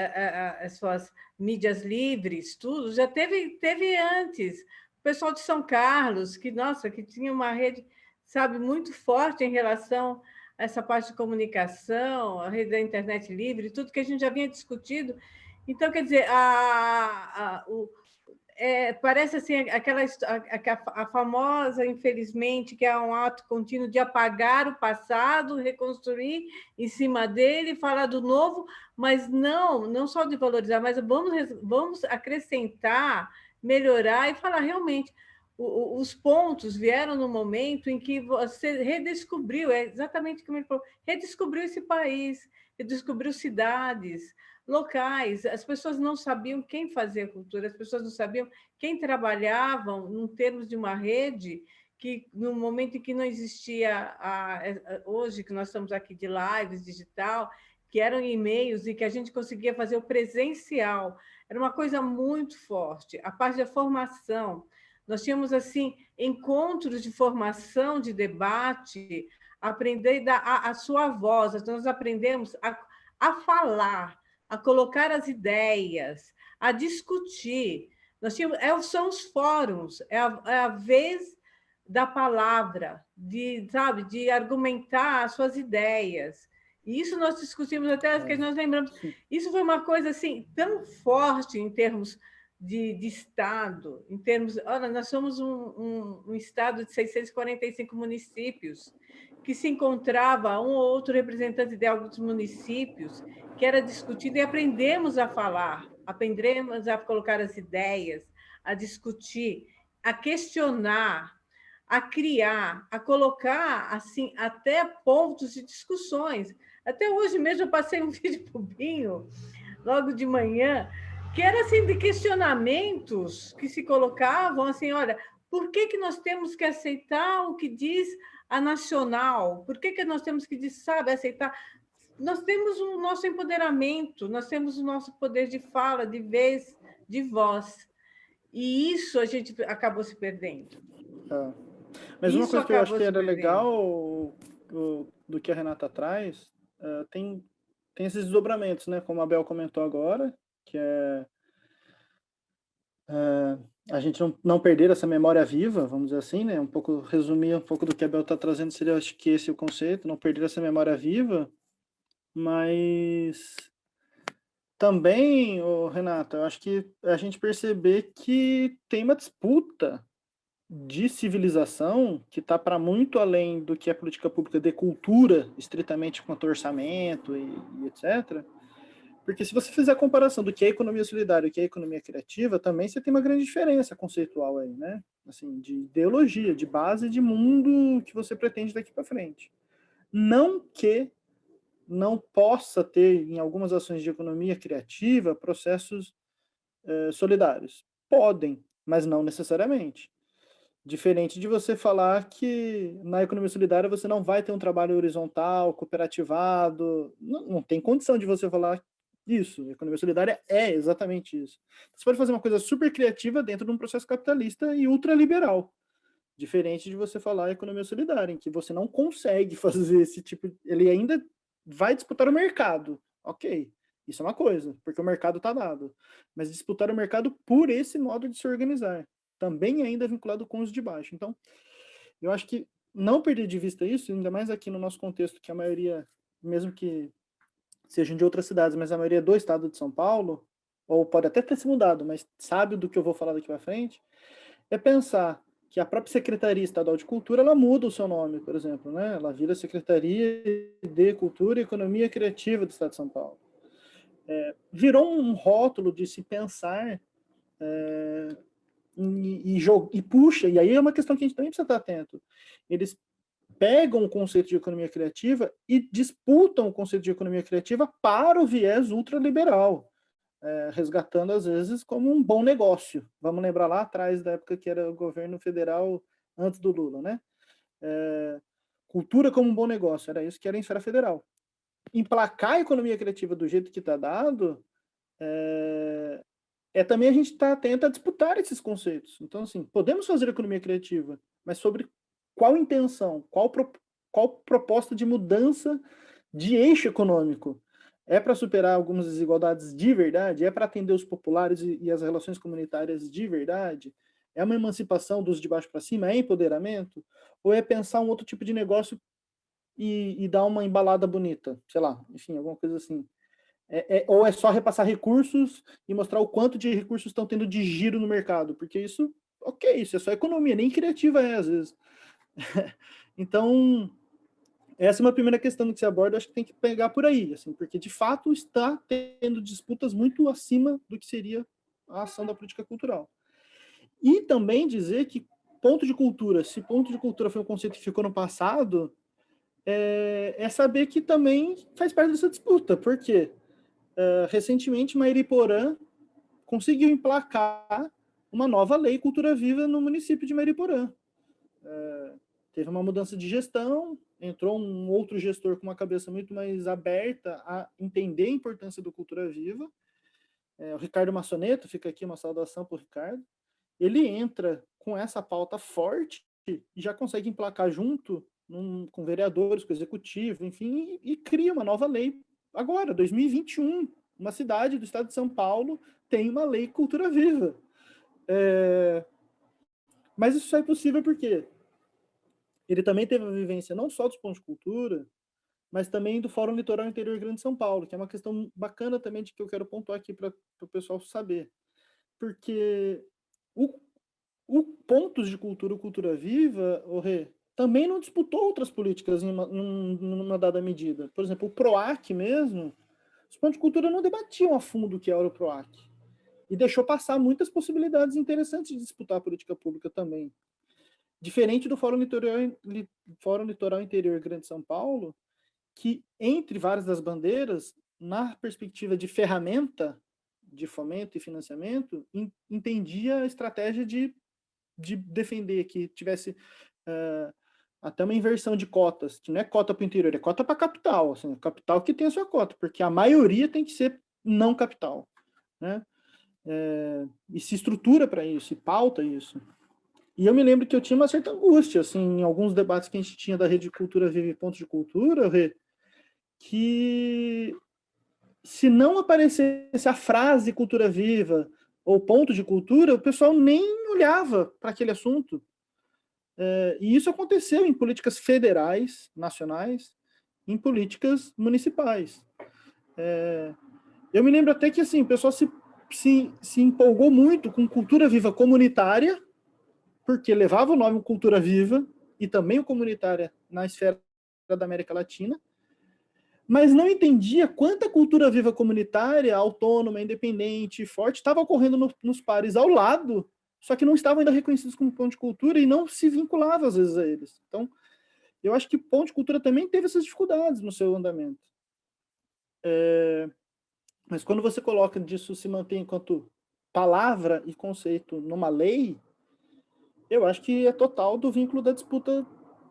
as suas mídias livres, tudo, já teve antes. O pessoal de São Carlos, que, nossa, que tinha uma rede, sabe, muito forte em relação a essa parte de comunicação, a rede da internet livre, tudo que a gente já vinha discutido. Então, quer dizer, parece assim a famosa, infelizmente, que é um ato contínuo de apagar o passado, reconstruir em cima dele, falar do novo, mas não só de valorizar, mas vamos acrescentar, melhorar e falar realmente. Os pontos vieram no momento em que você redescobriu, é exatamente como ele falou, redescobriu esse país, redescobriu cidades, locais, as pessoas não sabiam quem fazia cultura, as pessoas não sabiam quem trabalhavam em termos de uma rede que, no momento em que não existia, hoje que nós estamos aqui de lives digital, que eram e-mails e que a gente conseguia fazer o presencial, era uma coisa muito forte. A parte da formação, nós tínhamos assim encontros de formação, de debate, aprender a dar a sua voz, então nós aprendemos a falar, a colocar as ideias, a discutir. Nós tínhamos, são os fóruns, é a vez da palavra, sabe, de argumentar as suas ideias. E isso nós discutimos até, que nós lembramos. Isso foi uma coisa assim tão forte em termos de Estado, em termos... Olha, nós somos um Estado de 645 municípios, que se encontrava um ou outro representante de alguns municípios, que era discutido, e aprendemos a falar, aprendemos a colocar as ideias, a discutir, a questionar, a criar, a colocar assim até pontos de discussões. Até hoje mesmo eu passei um vídeo para o Binho, logo de manhã, que era assim de questionamentos que se colocavam assim, olha, por que nós temos que aceitar o que diz a nacional? Por que nós temos que, sabe, aceitar? Nós temos o nosso empoderamento, nós temos o nosso poder de fala, de vez, de voz. E isso a gente acabou se perdendo. Mas uma coisa que eu acho que era legal do que a Renata traz, tem esses desdobramentos, né? Como a Bel comentou agora, que é a gente não perder essa memória viva, vamos dizer assim, né? Resumir um pouco do que a Bel está trazendo, seria, acho que esse é o conceito, não perder essa memória viva, mas também, Renata, eu acho que a gente perceber que tem uma disputa de civilização que está para muito além do que é política pública de cultura, estritamente quanto ao orçamento e etc. Porque se você fizer a comparação do que é economia solidária e o que é economia criativa, também você tem uma grande diferença conceitual aí, né? Assim, de ideologia, de base de mundo que você pretende daqui para frente. Não que não possa ter, em algumas ações de economia criativa, processos solidários. Podem, mas não necessariamente. Diferente de você falar que na economia solidária você não vai ter um trabalho horizontal, cooperativado, não tem condição de você falar isso. A economia solidária é exatamente isso. Você pode fazer uma coisa super criativa dentro de um processo capitalista e ultraliberal. Diferente de você falar economia solidária, em que você não consegue fazer esse tipo... Ele ainda vai disputar o mercado. Ok, isso é uma coisa, porque o mercado está dado. Mas disputar o mercado por esse modo de se organizar. Também ainda vinculado com os de baixo. Então, eu acho que não perder de vista isso, ainda mais aqui no nosso contexto, que a maioria, mesmo que sejam de outras cidades, mas a maioria é do estado de São Paulo, ou pode até ter se mudado, mas sabe do que eu vou falar daqui para frente, é pensar que a própria Secretaria Estadual de Cultura, ela muda o seu nome, por exemplo, né? Ela vira Secretaria de Cultura e Economia Criativa do Estado de São Paulo. Virou um rótulo de se pensar e puxa, e aí é uma questão que a gente também precisa estar atento. Eles pegam o conceito de economia criativa e disputam o conceito de economia criativa para o viés ultraliberal, resgatando, às vezes, como um bom negócio. Vamos lembrar lá atrás, da época que era o governo federal, antes do Lula, né? Cultura como um bom negócio, era isso que era em esfera federal. Emplacar a economia criativa do jeito que está dado também a gente estar atento a disputar esses conceitos. Então, assim, podemos fazer economia criativa, mas sobre qual intenção, qual proposta de mudança de eixo econômico? É para superar algumas desigualdades de verdade? É para atender os populares e as relações comunitárias de verdade? É uma emancipação dos de baixo para cima? É empoderamento? Ou é pensar um outro tipo de negócio e dar uma embalada bonita? Sei lá, enfim, alguma coisa assim. Ou é só repassar recursos e mostrar o quanto de recursos estão tendo de giro no mercado? Porque isso, ok, isso é só economia, nem criativa às vezes. Então, essa é uma primeira questão que você aborda, acho que tem que pegar por aí, assim, porque de fato está tendo disputas muito acima do que seria a ação da política cultural. E também dizer que ponto de cultura, se ponto de cultura foi um conceito que ficou no passado, é saber que também faz parte dessa disputa, porque recentemente Mariporã conseguiu emplacar uma nova lei Cultura Viva no município de Mariporã. Teve uma mudança de gestão, entrou um outro gestor com uma cabeça muito mais aberta a entender a importância do Cultura Viva. O Ricardo Massoneto, fica aqui uma saudação para o Ricardo. Ele entra com essa pauta forte e já consegue emplacar junto com vereadores, com o executivo, enfim, e cria uma nova lei agora, 2021. Uma cidade do estado de São Paulo tem uma lei Cultura Viva. Mas isso só é possível porque ele também teve a vivência não só dos pontos de cultura, mas também do Fórum Litoral Interior Grande de São Paulo, que é uma questão bacana também de que eu quero pontuar aqui para o pessoal saber. Porque o Pontos de Cultura, o Cultura Viva, também não disputou outras políticas em uma dada medida. Por exemplo, o PROAC mesmo, os pontos de cultura não debatiam a fundo o que era o PROAC. E deixou passar muitas possibilidades interessantes de disputar a política pública também. Diferente do Fórum Litoral Interior Grande de São Paulo, que, entre várias das bandeiras, na perspectiva de ferramenta de fomento e financiamento, entendia a estratégia de defender que tivesse até uma inversão de cotas, que não é cota para o interior, é cota para a capital. Assim, capital que tem a sua cota, porque a maioria tem que ser não capital, né? E se estrutura para isso, e pauta isso. E eu me lembro que eu tinha uma certa angústia, assim, em alguns debates que a gente tinha da Rede Cultura Viva e Pontos de Cultura, que se não aparecesse a frase Cultura Viva, ou ponto de cultura, o pessoal nem olhava para aquele assunto. E isso aconteceu em políticas federais, nacionais, em políticas municipais. Eu me lembro até que assim, o pessoal se empolgou muito com cultura viva comunitária, porque levava o nome Cultura Viva, e também o comunitária na esfera da América Latina, mas não entendia quanta cultura viva comunitária, autônoma, independente, forte, estava ocorrendo nos pares ao lado, só que não estavam ainda reconhecidos como ponto de cultura e não se vinculava, às vezes, a eles. Então, eu acho que ponto de cultura também teve essas dificuldades no seu andamento. Mas quando você coloca disso se mantém enquanto palavra e conceito numa lei, eu acho que é total do vínculo da disputa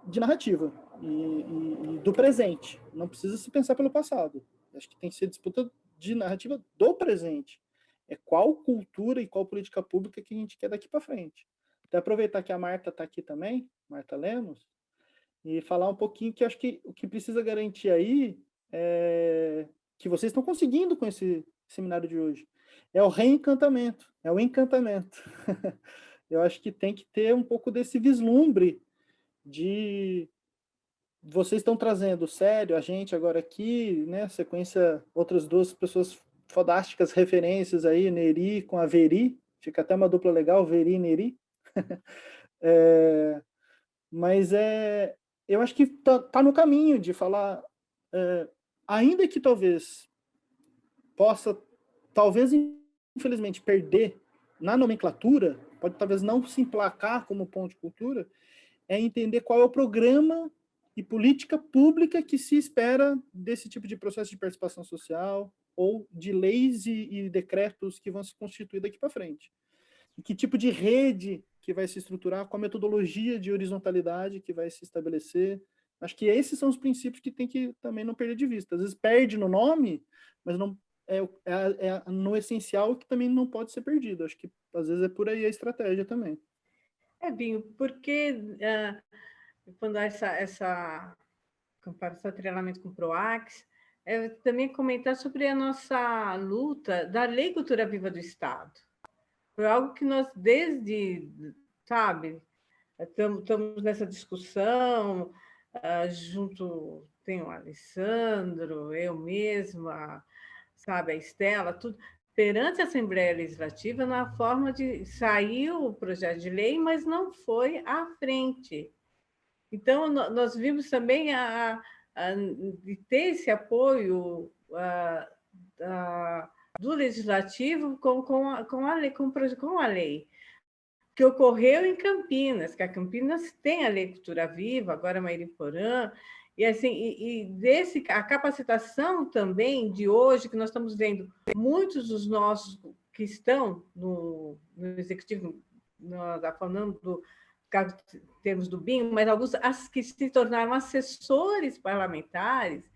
de narrativa e do presente. Não precisa se pensar pelo passado. Acho que tem que ser disputa de narrativa do presente. É qual cultura e qual política pública que a gente quer daqui para frente. Até aproveitar que a Marta está aqui também, Marta Lemos, e falar um pouquinho que acho que o que precisa garantir aí é que vocês estão conseguindo com esse seminário de hoje. É o reencantamento, é o encantamento. Eu acho que tem que ter um pouco desse vislumbre de vocês estão trazendo sério a gente agora aqui, né? Sequência, outras duas pessoas fodásticas referências aí, Neri com a Veri, fica até uma dupla legal, Veri e Neri. Mas eu acho que tá no caminho de falar, ainda que talvez possa, infelizmente, perder na nomenclatura, pode talvez não se emplacar como ponto de cultura, é entender qual é o programa e política pública que se espera desse tipo de processo de participação social ou de leis e decretos que vão se constituir daqui para frente. E que tipo de rede que vai se estruturar, qual a metodologia de horizontalidade que vai se estabelecer. Acho que esses são os princípios que tem que também não perder de vista. Às vezes perde no nome, mas não no essencial que também não pode ser perdido. Acho que às vezes é por aí a estratégia também. Binho, porque quando há essa comparação, treinamento com o PROAX, também comentar sobre a nossa luta da Lei Cultura Viva do Estado. Foi algo que nós, sabe, estamos nessa discussão, junto, tem o Alessandro, eu mesma, sabe, a Estela, tudo, perante a Assembleia Legislativa, na forma de sair o projeto de lei, mas não foi à frente. Então, nós vimos também de ter esse apoio do Legislativo com a lei, que ocorreu em Campinas, que a Campinas tem a Lei Cultura Viva, agora Mairiporã, e assim, a capacitação também de hoje, que nós estamos vendo muitos dos nossos que estão no executivo, falando do termos do BIM, mas alguns que se tornaram assessores parlamentares,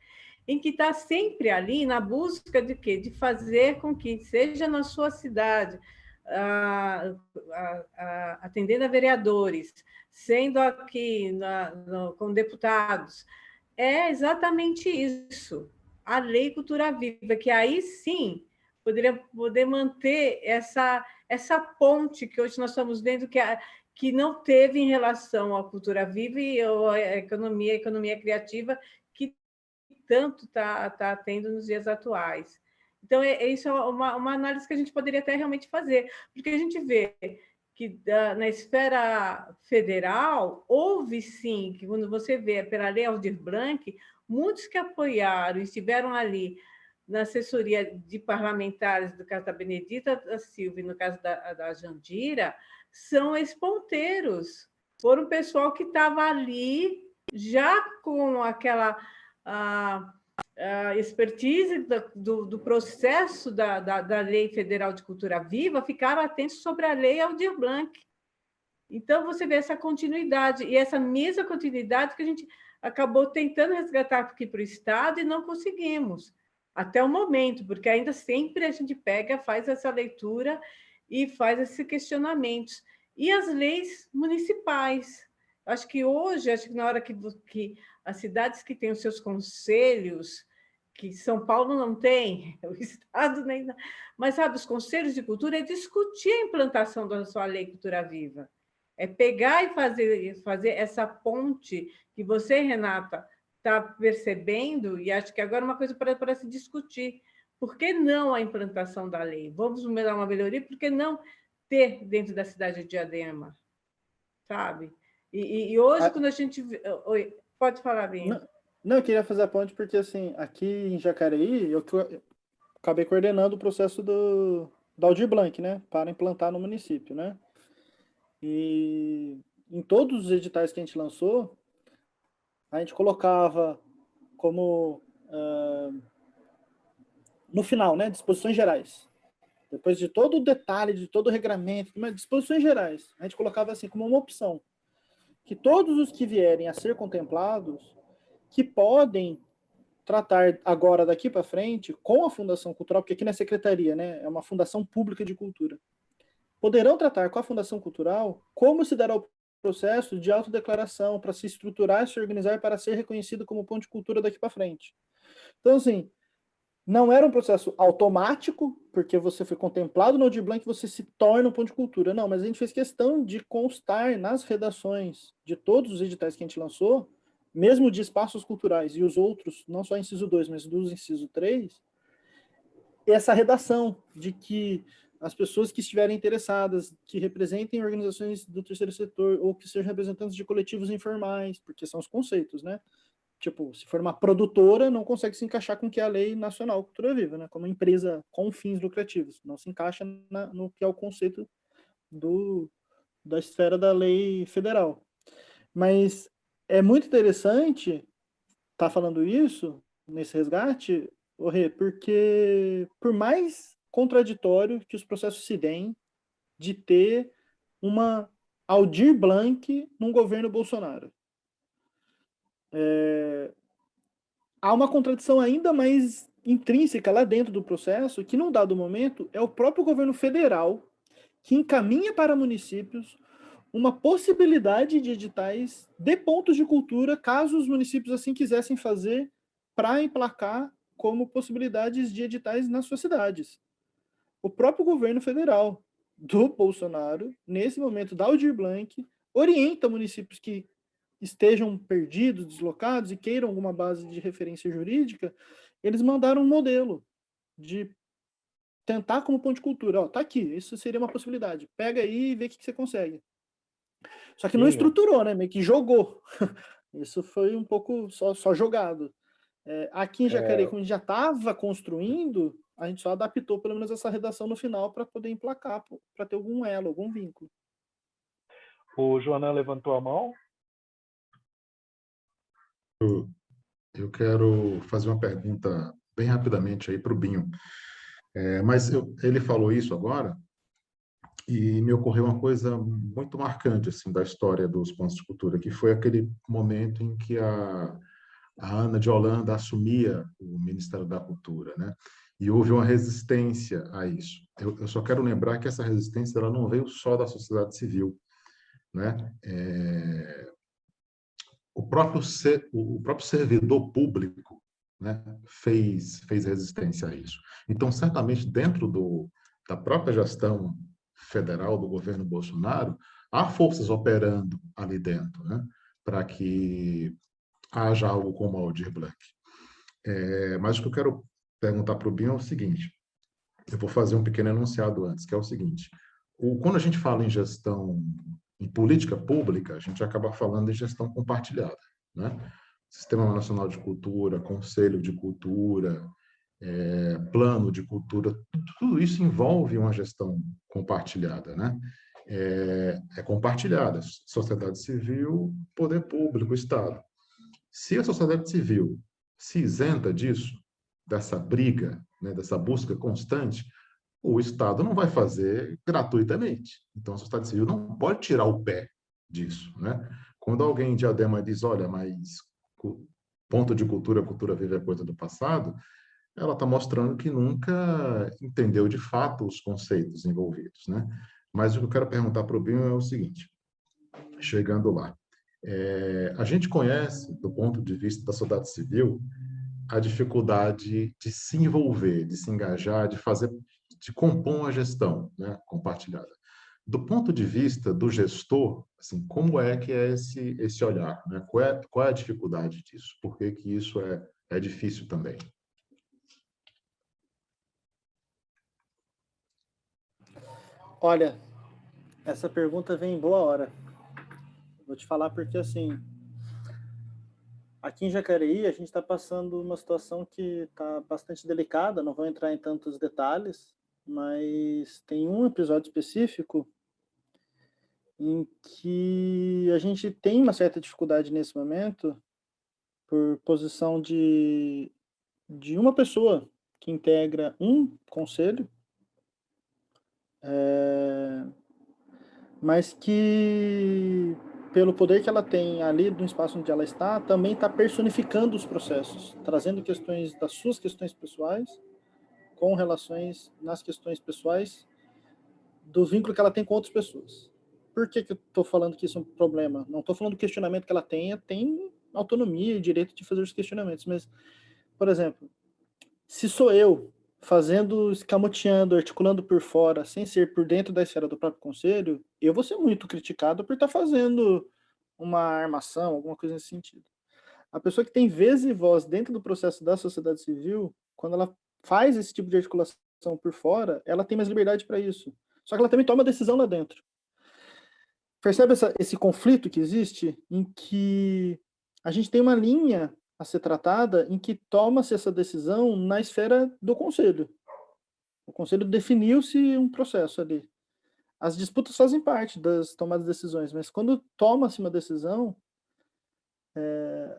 em que está sempre ali na busca de quê? De fazer com que seja na sua cidade, atendendo a vereadores, sendo aqui com deputados, é exatamente isso, a Lei Cultura Viva, que aí sim poderia poder manter essa ponte que hoje nós estamos vendo que não teve em relação à cultura viva e à economia criativa, que tanto está tendo nos dias atuais. Então, isso é uma análise que a gente poderia até realmente fazer, porque a gente vê que na esfera federal, houve sim, que quando você vê pela Lei Aldir Blanc, muitos que apoiaram e estiveram ali na assessoria de parlamentares, no caso da Benedita da Silva e no caso da Jandira, são ex-ponteiros, foram um pessoal que estava ali já com aquela a expertise do processo da Lei Federal de Cultura Viva, ficaram atentos sobre a Lei Aldir Blanc. Então, você vê essa continuidade, e essa mesma continuidade que a gente acabou tentando resgatar aqui para o Estado e não conseguimos, até o momento, porque ainda sempre a gente faz essa leitura e faz esses questionamentos. E as leis municipais. Acho que hoje, na hora que as cidades que têm os seus conselhos, que São Paulo não tem, o Estado nem... Mas, sabe, os conselhos de cultura é discutir a implantação da sua lei Cultura Viva. É pegar e fazer essa ponte que você, Renata, está percebendo, e acho que agora é uma coisa para se discutir. Por que não a implantação da lei? Vamos dar uma melhoria, por que não ter dentro da cidade de Diadema? Sabe? E hoje, quando a gente... Oi, pode falar, Binho. Não, eu queria fazer a ponte porque, assim, aqui em Jacareí, eu acabei coordenando o processo da Aldir Blanc, né, para implantar no município, né? E em todos os editais que a gente lançou, a gente colocava como, no final, né, disposições gerais. Depois de todo o detalhe, de todo o regramento, disposições gerais, a gente colocava assim como uma opção, que todos os que vierem a ser contemplados, que podem tratar agora, daqui para frente, com a Fundação Cultural, porque aqui na Secretaria, né, é uma fundação pública de cultura, poderão tratar com a Fundação Cultural como se dará o processo de autodeclaração para se estruturar e se organizar para ser reconhecido como ponto de cultura daqui para frente. Então, assim, não era um processo automático, porque você foi contemplado no Aldir Blanc, você se torna um ponto de cultura. Não, mas a gente fez questão de constar nas redações de todos os editais que a gente lançou, mesmo de espaços culturais e os outros, não só inciso 2, mas dos inciso 3, essa redação de que as pessoas que estiverem interessadas, que representem organizações do terceiro setor ou que sejam representantes de coletivos informais, porque são os conceitos, né? Tipo, se for uma produtora, não consegue se encaixar com o que é a Lei Nacional Cultura Viva, né? Como empresa com fins lucrativos. Não se encaixa no que é o conceito da esfera da lei federal. Mas é muito interessante estar falando isso nesse resgate, porque por mais contraditório que os processos se deem de ter uma Aldir Blanc num governo Bolsonaro, há uma contradição ainda mais intrínseca lá dentro do processo, que num dado momento é o próprio governo federal que encaminha para municípios uma possibilidade de editais de pontos de cultura, caso os municípios assim quisessem fazer, para emplacar como possibilidades de editais nas suas cidades. O próprio governo federal do Bolsonaro, nesse momento da Aldir Blanc, orienta municípios que estejam perdidos, deslocados e queiram alguma base de referência jurídica, eles mandaram um modelo de tentar como ponto de cultura. Ó, tá aqui, isso seria uma possibilidade. Pega aí e vê o que você consegue. Só que não estruturou, né? Meio que jogou. Isso foi um pouco só jogado. Aqui em Jacareí, como a gente já estava construindo, a gente só adaptou pelo menos essa redação no final para poder emplacar, para ter algum elo, algum vínculo. O Joana levantou a mão. Eu quero fazer uma pergunta bem rapidamente aí para o Binho. Mas ele falou isso agora e me ocorreu uma coisa muito marcante assim da história dos pontos de cultura, que foi aquele momento em que a Ana de Holanda assumia o Ministério da Cultura, né? E houve uma resistência a isso. Eu só quero lembrar que essa resistência ela não veio só da sociedade civil, né? O próprio servidor público, né, fez resistência a isso. Então, certamente, dentro da própria gestão federal do governo Bolsonaro, há forças operando ali dentro, né, para que haja algo como a Aldir Blanc. Mas o que eu quero perguntar para o Binho é o seguinte, eu vou fazer um pequeno enunciado antes, que é o seguinte, quando a gente fala em gestão, em política pública, a gente acaba falando em gestão compartilhada, né? Sistema Nacional de Cultura, Conselho de Cultura, Plano de Cultura, tudo isso envolve uma gestão compartilhada, né? É compartilhada, sociedade civil, poder público, Estado. Se a sociedade civil se isenta disso, dessa briga, né, dessa busca constante, o Estado não vai fazer gratuitamente. Então, a sociedade civil não pode tirar o pé disso, né? Quando alguém em Diadema diz, olha, mas ponto de cultura, cultura viva é coisa do passado, ela está mostrando que nunca entendeu de fato os conceitos envolvidos, né? Mas o que eu quero perguntar para o Binho é o seguinte, chegando lá, a gente conhece, do ponto de vista da sociedade civil, a dificuldade de se envolver, de se engajar, de compor uma gestão, né, compartilhada. Do ponto de vista do gestor, assim, como é que é esse olhar, né? Qual é a dificuldade disso? Por que que isso é difícil também? Olha, essa pergunta vem em boa hora. Vou te falar porque, assim, aqui em Jacareí a gente está passando uma situação que está bastante delicada, não vou entrar em tantos detalhes, mas tem um episódio específico em que a gente tem uma certa dificuldade nesse momento por posição de uma pessoa que integra um conselho, mas que, pelo poder que ela tem ali no espaço onde ela está, também está personificando os processos, trazendo questões das suas questões pessoais com relações nas questões pessoais do vínculo que ela tem com outras pessoas. Por que eu estou falando que isso é um problema? Não estou falando do questionamento que ela tem autonomia e direito de fazer os questionamentos, mas, por exemplo, se sou eu fazendo, escamoteando, articulando por fora, sem ser por dentro da esfera do próprio conselho, eu vou ser muito criticado por estar fazendo uma armação, alguma coisa nesse sentido. A pessoa que tem vez e voz dentro do processo da sociedade civil, quando ela faz esse tipo de articulação por fora, ela tem mais liberdade para isso. Só que ela também toma decisão lá dentro. Percebe esse conflito que existe, em que a gente tem uma linha a ser tratada em que toma-se essa decisão na esfera do conselho. O conselho definiu-se um processo ali. As disputas fazem parte das tomadas de decisões, mas quando toma-se uma decisão,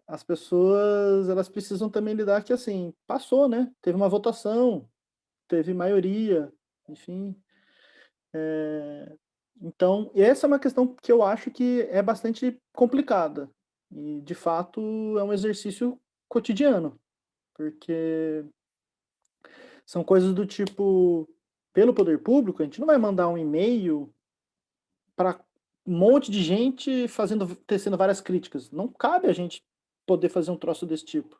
as pessoas elas precisam também lidar que, assim, passou, né? Teve uma votação, teve maioria, enfim. Então, essa é uma questão que eu acho que é bastante complicada. E, de fato, é um exercício cotidiano, porque são coisas do tipo, pelo poder público, a gente não vai mandar um e-mail para um monte de gente tecendo várias críticas. Não cabe a gente poder fazer um troço desse tipo.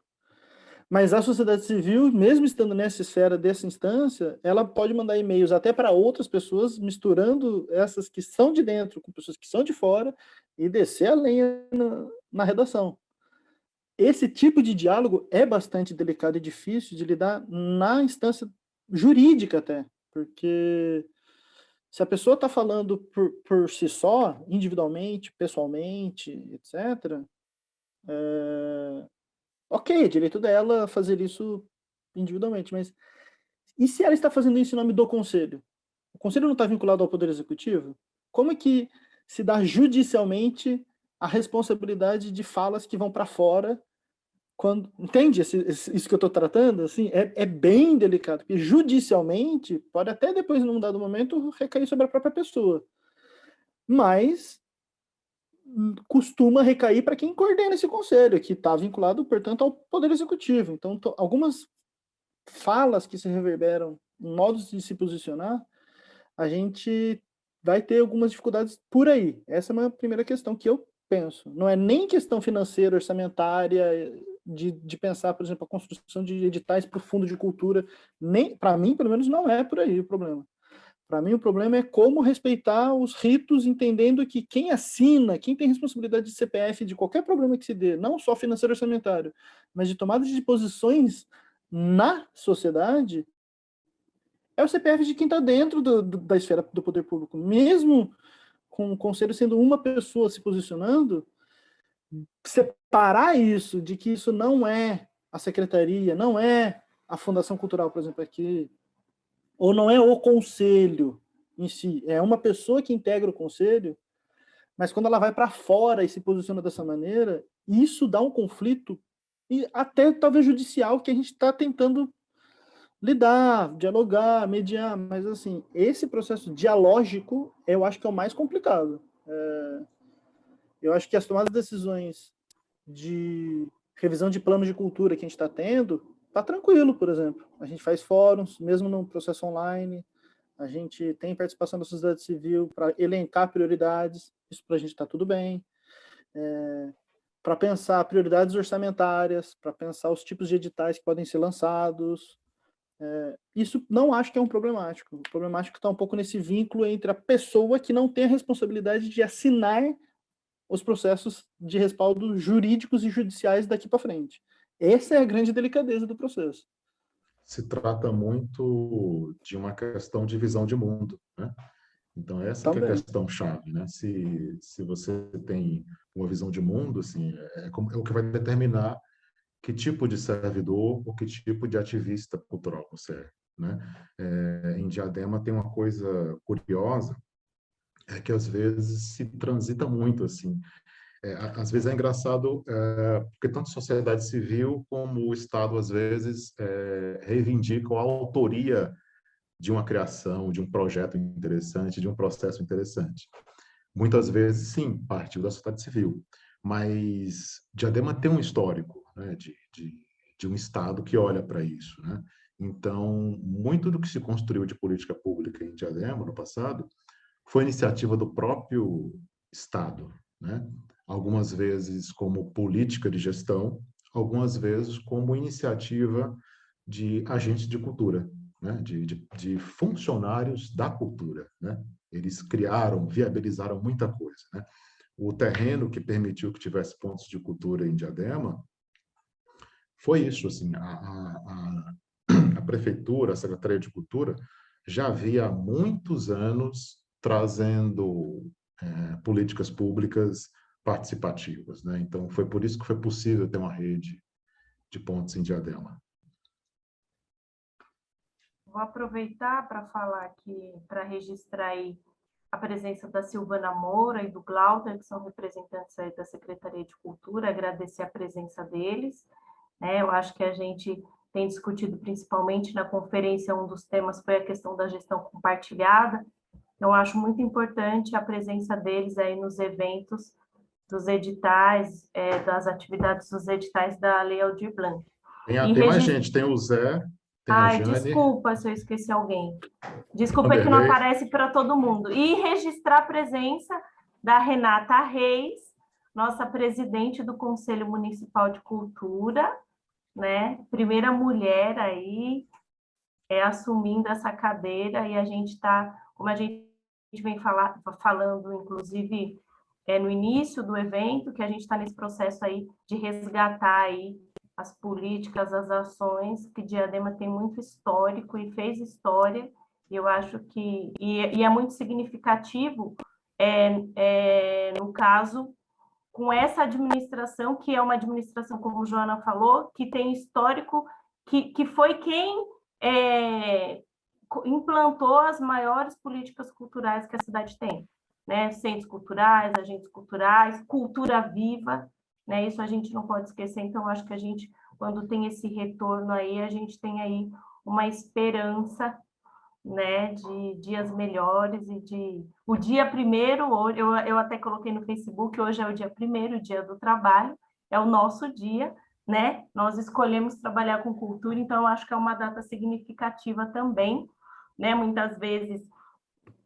Mas a sociedade civil, mesmo estando nessa esfera dessa instância, ela pode mandar e-mails até para outras pessoas, misturando essas que são de dentro com pessoas que são de fora e descer a lenha na redação. Esse tipo de diálogo é bastante delicado e difícil de lidar na instância jurídica até, porque se a pessoa está falando por si só, individualmente, pessoalmente, etc., ok, é direito dela fazer isso individualmente, mas e se ela está fazendo isso em nome do conselho? O conselho não está vinculado ao Poder Executivo? Como é que se dá judicialmente a responsabilidade de falas que vão para fora? Entende isso que eu estou tratando? Assim, é bem delicado, porque judicialmente pode até depois, num dado momento, recair sobre a própria pessoa. Mas costuma recair para quem coordena esse conselho, que está vinculado, portanto, ao Poder Executivo. Então, algumas falas que se reverberam, modos de se posicionar, a gente vai ter algumas dificuldades por aí. Essa é uma primeira questão que eu penso. Não é nem questão financeira, orçamentária, de pensar, por exemplo, a construção de editais para o Fundo de Cultura. Nem, para mim, pelo menos, não é por aí o problema. Para mim, o problema é como respeitar os ritos, entendendo que quem assina, quem tem responsabilidade de CPF de qualquer problema que se dê, não só financeiro orçamentário, mas de tomada de posições na sociedade, é o CPF de quem está dentro da esfera do poder público. Mesmo com o conselho sendo uma pessoa se posicionando, separar isso de que isso não é a secretaria, não é a Fundação Cultural, por exemplo, aqui, ou não é o conselho em si, é uma pessoa que integra o conselho, mas quando ela vai para fora e se posiciona dessa maneira, isso dá um conflito, e até talvez judicial, que a gente está tentando lidar, dialogar, mediar, mas assim, esse processo dialógico, eu acho que é o mais complicado. Eu acho que as tomadas de decisões de revisão de planos de cultura que a gente está tendo, está tranquilo, por exemplo. A gente faz fóruns, mesmo no processo online, a gente tem participação da sociedade civil para elencar prioridades, isso para a gente está tudo bem. para pensar prioridades orçamentárias, para pensar os tipos de editais que podem ser lançados. Isso não acho que é um problemático. O problemático está um pouco nesse vínculo entre a pessoa que não tem a responsabilidade de assinar os processos de respaldo jurídicos e judiciais daqui para frente. Essa é a grande delicadeza do processo. Se trata muito de uma questão de visão de mundo, né? Então, essa que é a questão-chave, né? Se você tem uma visão de mundo, assim, é o que vai determinar que tipo de servidor ou que tipo de ativista cultural você é, né? Em Diadema tem uma coisa curiosa, é que às vezes se transita muito, assim. Às vezes é engraçado, porque tanto a sociedade civil como o Estado, às vezes, reivindicam a autoria de uma criação, de um projeto interessante, de um processo interessante. Muitas vezes, sim, partiu da sociedade civil, mas Diadema tem um histórico, né, de um Estado que olha para isso, né? Então, muito do que se construiu de política pública em Diadema no passado foi iniciativa do próprio Estado, né? Algumas vezes como política de gestão, algumas vezes como iniciativa de agentes de cultura, né? de funcionários da cultura, né? Eles criaram, viabilizaram muita coisa, né? O terreno que permitiu que tivesse pontos de cultura em Diadema foi isso, assim, a prefeitura, a Secretaria de Cultura, já havia há muitos anos trazendo políticas públicas participativas, né? Então, foi por isso que foi possível ter uma rede de pontos em Diadema. Vou aproveitar para falar aqui, para registrar aí a presença da Silvana Moura e do Glauter, que são representantes aí da Secretaria de Cultura, agradecer a presença deles, né? Eu acho que a gente tem discutido principalmente na conferência, um dos temas foi a questão da gestão compartilhada. Eu acho muito importante a presença deles aí nos eventos dos editais, das atividades dos editais da Lei Aldir Blanc. Tem mais gente, tem o Zé, tem a Jane. Desculpa se eu esqueci alguém. Desculpa que não aparece para todo mundo. E registrar a presença da Renata Reis, nossa presidente do Conselho Municipal de Cultura, né? Primeira mulher aí assumindo essa cadeira, e a gente está, como a gente vem falando, inclusive, no início do evento, que a gente está nesse processo aí de resgatar aí as políticas, as ações, que Diadema tem muito histórico e fez história, e eu acho que, e é muito significativo, no caso, com essa administração, que é uma administração, como Joana falou, que tem histórico, que foi quem implantou as maiores políticas culturais que a cidade tem, né? Centros culturais, agentes culturais, cultura viva, né? Isso a gente não pode esquecer. Então, acho que a gente, quando tem esse retorno aí, a gente tem aí uma esperança, né, de dias melhores e de... O dia 1º, eu até coloquei no Facebook, hoje é o dia 1º, o dia do trabalho, é o nosso dia, né? Nós escolhemos trabalhar com cultura, então eu acho que é uma data significativa também, né? Muitas vezes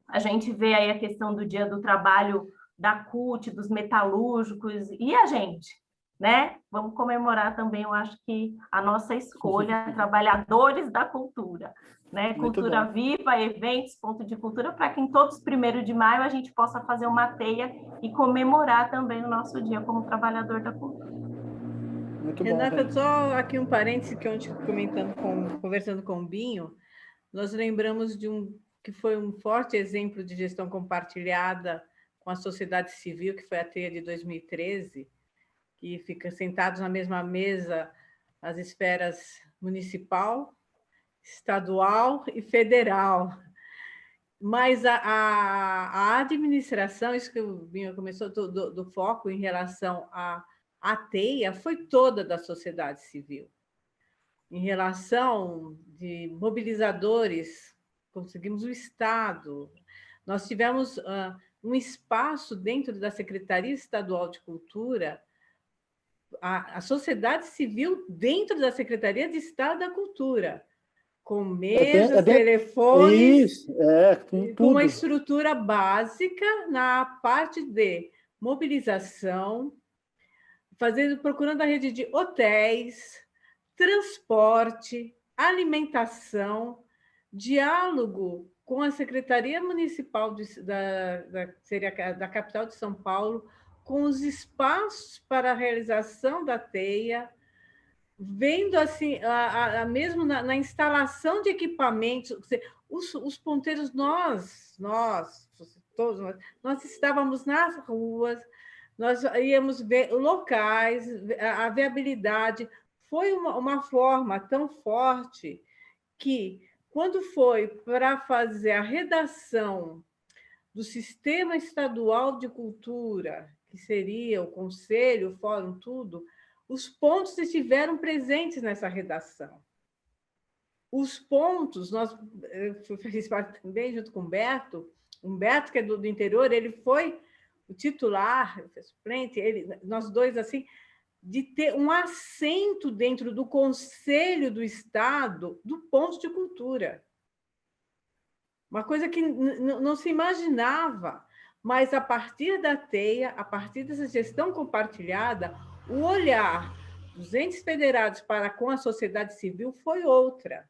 a gente vê aí a questão do dia do trabalho da CUT, dos metalúrgicos, e a gente, né? Vamos comemorar também, eu acho que a nossa escolha, trabalhadores da cultura, né? Cultura viva, eventos, ponto de cultura, para que em todos os 1º de maio a gente possa fazer uma teia e comemorar também o nosso dia como trabalhador da cultura. Muito Renata, bom, só aqui um parêntese que ontem conversando com o Binho, nós lembramos de que foi um forte exemplo de gestão compartilhada com a sociedade civil, que foi a teia de 2013, que fica sentados na mesma mesa as esferas municipal, estadual e federal. Mas a administração, isso que o Binho começou, do foco em relação à teia, foi toda da sociedade civil. Em relação de mobilizadores, conseguimos o Estado. Nós tivemos um espaço dentro da Secretaria Estadual de Cultura, a sociedade civil dentro da Secretaria de Estado da Cultura, com mesas, telefones, com uma estrutura básica na parte de mobilização, procurando a rede de hotéis, transporte, alimentação, diálogo com a Secretaria Municipal da capital de São Paulo, com os espaços para a realização da teia, vendo assim, mesmo na instalação de equipamentos, os ponteiros, todos nós estávamos nas ruas, nós íamos ver locais, a viabilidade. Foi uma forma tão forte que, quando foi para fazer a redação do Sistema Estadual de Cultura, que seria o Conselho, o Fórum, tudo, os pontos estiveram presentes nessa redação. Os pontos, eu fiz parte também, junto com o Humberto, que é do interior, ele foi o titular, o suplente, nós dois, assim, de ter um assento dentro do Conselho do Estado do ponto de cultura. Uma coisa que não se imaginava, mas a partir da teia, a partir dessa gestão compartilhada, o olhar dos entes federados para com a sociedade civil foi outra,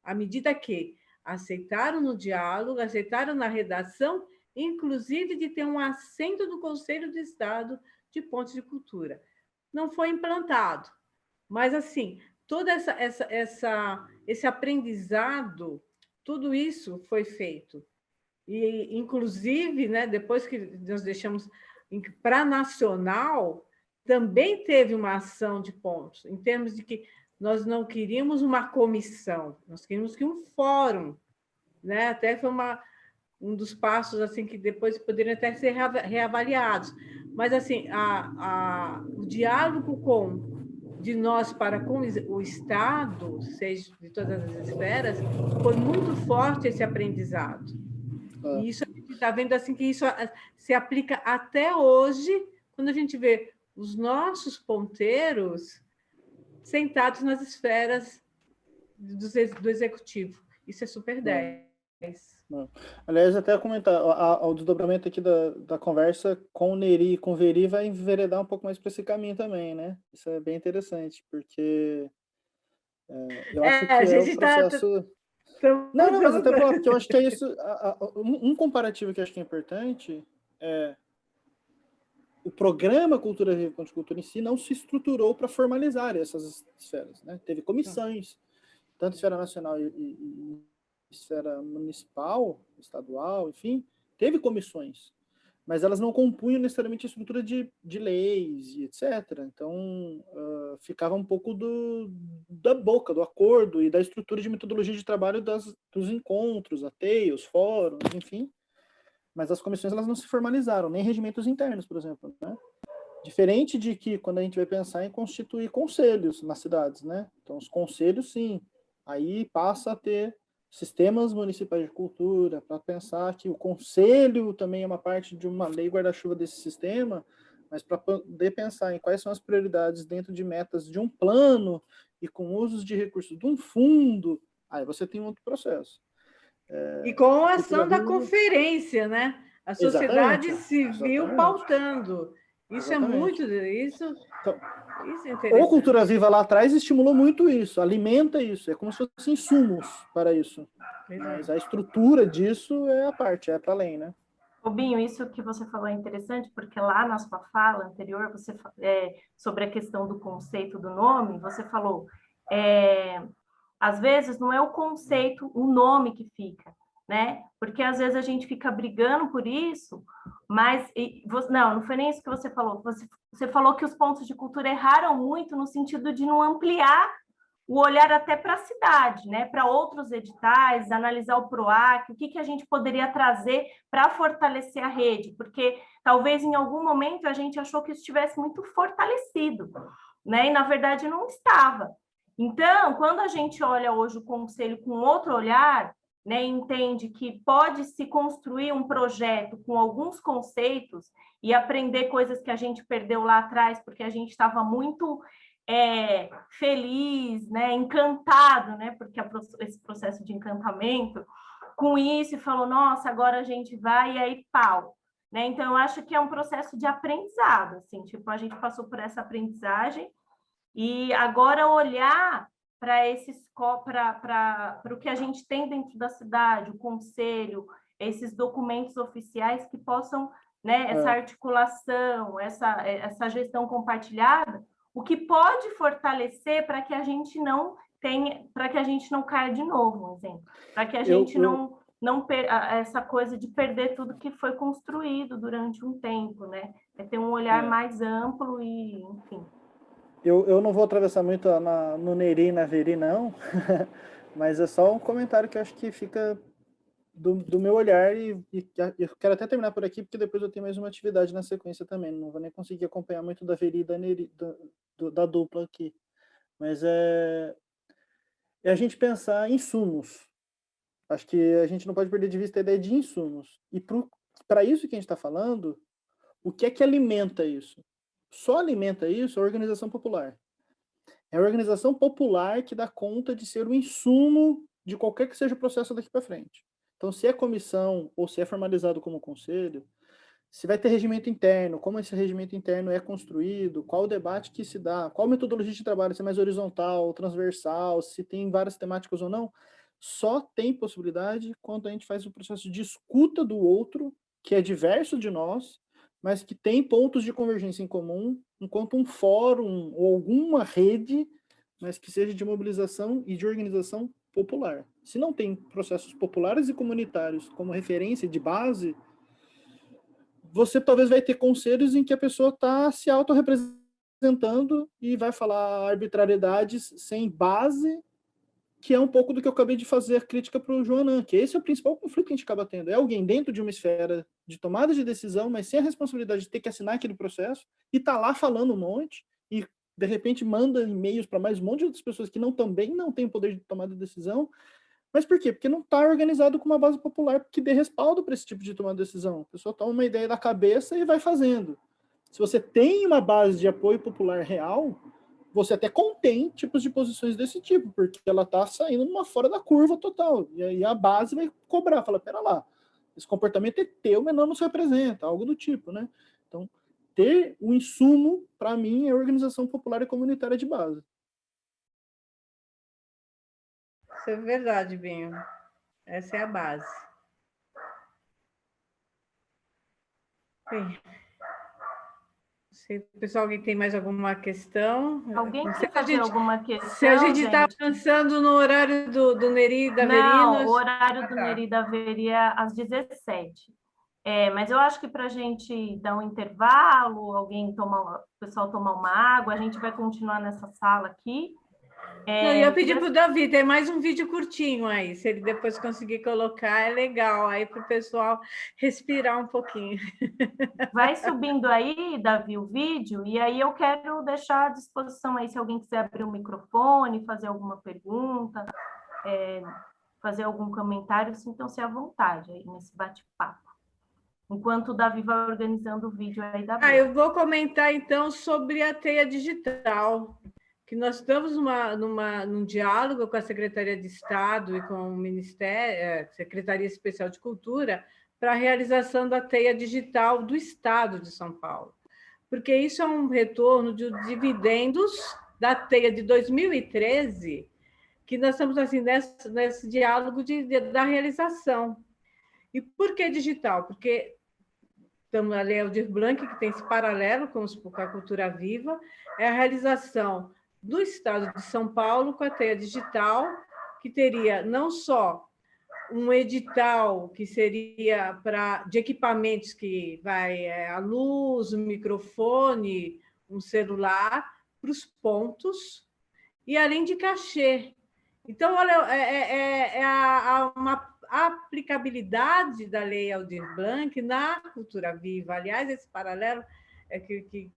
à medida que aceitaram no diálogo, aceitaram na redação, inclusive de ter um assento do Conselho do Estado de pontos de cultura. Não foi implantado, mas assim, todo esse aprendizado, tudo isso foi feito. E, inclusive, né, depois que nós deixamos para nacional, também teve uma ação de pontos, em termos de que nós não queríamos uma comissão, nós queríamos que um fórum, né? Até foi um dos passos assim que depois poderiam até ser reavaliados. Mas assim, o diálogo de nós para com o Estado, seja de todas as esferas, foi muito forte esse aprendizado. E isso a gente está vendo assim que isso se aplica até hoje, quando a gente vê os nossos ponteiros sentados nas esferas do executivo. Isso é super 10. Aliás, até comentar, o desdobramento aqui da conversa com o Neri e com o Veri vai enveredar um pouco mais para esse caminho também, né? Isso é bem interessante, porque eu acho que é o processo... Não, mas até porque eu acho que é isso... Um comparativo que eu acho que é importante é o programa Cultura Viva Ponte de Cultura em si não se estruturou para formalizar essas esferas, né? Teve comissões, tanto esfera nacional e esfera municipal, estadual, enfim, teve comissões, mas elas não compunham necessariamente a estrutura de leis e etc. Então, ficava um pouco da boca, do acordo e da estrutura de metodologia de trabalho dos encontros, a teia, os fóruns, enfim, mas as comissões elas não se formalizaram, nem regimentos internos, por exemplo, né? Diferente de que quando a gente vai pensar em constituir conselhos nas cidades, né? Então, os conselhos, sim, aí passa a ter sistemas municipais de cultura, para pensar que o conselho também é uma parte de uma lei guarda-chuva desse sistema, mas para poder pensar em quais são as prioridades dentro de metas de um plano e com usos de recursos de um fundo, aí você tem um outro processo. E com a ação da conferência, né? A sociedade civil pautando. Isso é muito... Isso é interessante. Ou Cultura Viva lá atrás estimulou muito isso, alimenta isso, é como se fossem insumos para isso. Mas a estrutura disso é a parte, é para além, né? Binho, isso que você falou é interessante, porque lá na sua fala anterior, você sobre a questão do conceito do nome, você falou, às vezes não é o conceito, o nome que fica, né? Porque às vezes a gente fica brigando por isso, mas não foi nem isso que você falou. Você falou que os pontos de cultura erraram muito no sentido de não ampliar o olhar até para a cidade, né? Para outros editais, analisar o PROAC, o que a gente poderia trazer para fortalecer a rede, porque talvez em algum momento a gente achou que isso estivesse muito fortalecido, né? E na verdade não estava. Então, quando a gente olha hoje o conselho com outro olhar, né, entende que pode se construir um projeto com alguns conceitos e aprender coisas que a gente perdeu lá atrás, porque a gente estava muito feliz, né, encantado, né, porque esse processo de encantamento com isso, e falou, nossa, agora a gente vai, e aí pau. né? Então, eu acho que é um processo de aprendizado, assim, tipo, a gente passou por essa aprendizagem e agora olhar para o que a gente tem dentro da cidade, o conselho, esses documentos oficiais que possam, né, essa articulação, essa gestão compartilhada, o que pode fortalecer para que a gente não tenha, para que a gente não caia de novo, um exemplo, para que a gente não essa coisa de perder tudo que foi construído durante um tempo, né? É ter um olhar mais amplo e, enfim. Eu não vou atravessar muito no Neri e na Veri, não, mas é só um comentário que eu acho que fica do meu olhar e eu quero até terminar por aqui, porque depois eu tenho mais uma atividade na sequência também, não vou nem conseguir acompanhar muito da Veri e da Neri, da dupla aqui, mas é a gente pensar em insumos. Acho que a gente não pode perder de vista a ideia de insumos. E para isso que a gente está falando, o que é que alimenta isso? Só alimenta isso a organização popular. É a organização popular que dá conta de ser o insumo de qualquer que seja o processo daqui para frente. Então, se é comissão ou se é formalizado como conselho, se vai ter regimento interno, como esse regimento interno é construído, qual o debate que se dá, qual metodologia de trabalho, se é mais horizontal, transversal, se tem várias temáticas ou não, só tem possibilidade quando a gente faz o processo de escuta do outro, que é diverso de nós, mas que tem pontos de convergência em comum, enquanto um fórum ou alguma rede, mas que seja de mobilização e de organização popular. Se não tem processos populares e comunitários como referência de base, você talvez vai ter conselhos em que a pessoa está se autorrepresentando e vai falar arbitrariedades sem base, que é um pouco do que eu acabei de fazer a crítica para o Joanan, que esse é o principal conflito que a gente acaba tendo. É alguém dentro de uma esfera de tomada de decisão, mas sem a responsabilidade de ter que assinar aquele processo, e está lá falando um monte, e de repente manda e-mails para mais um monte de outras pessoas que também não têm poder de tomada de decisão. Mas por quê? Porque não está organizado com uma base popular que dê respaldo para esse tipo de tomada de decisão. A pessoa toma uma ideia da cabeça e vai fazendo. Se você tem uma base de apoio popular real, você até contém tipos de posições desse tipo, porque ela está saindo numa fora da curva total. E aí a base vai cobrar, fala, pera lá, esse comportamento é teu, mas não nos representa, algo do tipo, né? Então, ter o insumo, para mim, é a organização popular e comunitária de base. Isso é verdade, Binho. Essa é a base. Bem, se o pessoal alguém tem mais alguma questão? Alguém quer fazer alguma questão? Se a gente está avançando no horário do Neri e da Veri... Não, o horário do Neri e da Veri é às 17. Mas eu acho que para a gente dar um intervalo, o pessoal tomar uma água, a gente vai continuar nessa sala aqui. Não, eu ia pedir para o Davi, tem mais um vídeo curtinho aí, se ele depois conseguir colocar, é legal, aí para o pessoal respirar um pouquinho. Vai subindo aí, Davi, o vídeo, e aí eu quero deixar à disposição aí, se alguém quiser abrir o microfone, fazer alguma pergunta, fazer algum comentário, sintam-se à vontade aí nesse bate-papo. Enquanto o Davi vai organizando o vídeo aí da Bia. Eu vou comentar, então, sobre a teia digital, que nós estamos num diálogo com a Secretaria de Estado e com o Ministério, Secretaria Especial de Cultura, para a realização da teia digital do Estado de São Paulo. Porque isso é um retorno de dividendos da teia de 2013, que nós estamos assim, nesse diálogo da realização. E por que digital? Porque estamos a Lei Aldir Blanc, que tem esse paralelo com a Cultura Viva, é a realização do Estado de São Paulo com a teia digital, que teria não só um edital que seria de equipamentos que vai a luz, um microfone, um celular, para os pontos, e além de cachê. Então, olha, uma aplicabilidade da Lei Aldir Blanc na Cultura Viva. Aliás, esse paralelo é que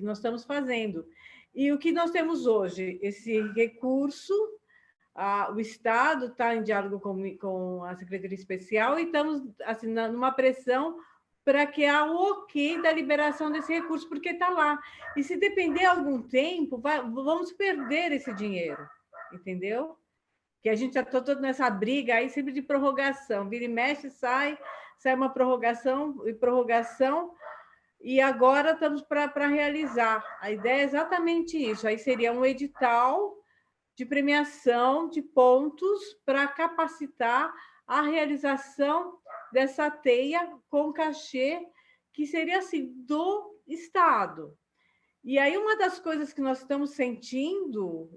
nós estamos fazendo. E o que nós temos hoje? Esse recurso, o Estado está em diálogo com a Secretaria Especial e estamos assim, numa pressão para que há o ok da liberação desse recurso, porque está lá. E se depender algum tempo, vamos perder esse dinheiro, entendeu? Que a gente já está todo nessa briga aí sempre de prorrogação, vira e mexe, sai, saiu uma prorrogação, e agora estamos para realizar. A ideia é exatamente isso, aí seria um edital de premiação de pontos para capacitar a realização dessa teia com cachê, que seria assim, do Estado. E aí, uma das coisas que nós estamos sentindo,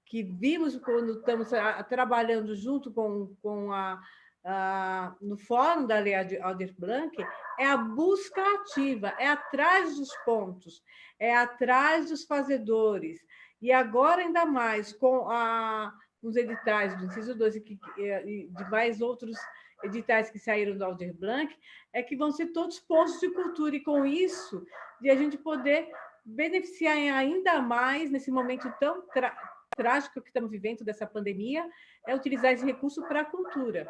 que vimos quando estamos trabalhando junto no Fórum da Lei Aldir Blanc, é a busca ativa, é atrás dos pontos, é atrás dos fazedores. E agora, ainda mais, com os editais do Inciso 12 e de mais outros editais que saíram do Aldir Blanc, é que vão ser todos pontos de cultura, e com isso, de a gente poder beneficiar ainda mais nesse momento tão trágico que estamos vivendo dessa pandemia, é utilizar esse recurso para a cultura.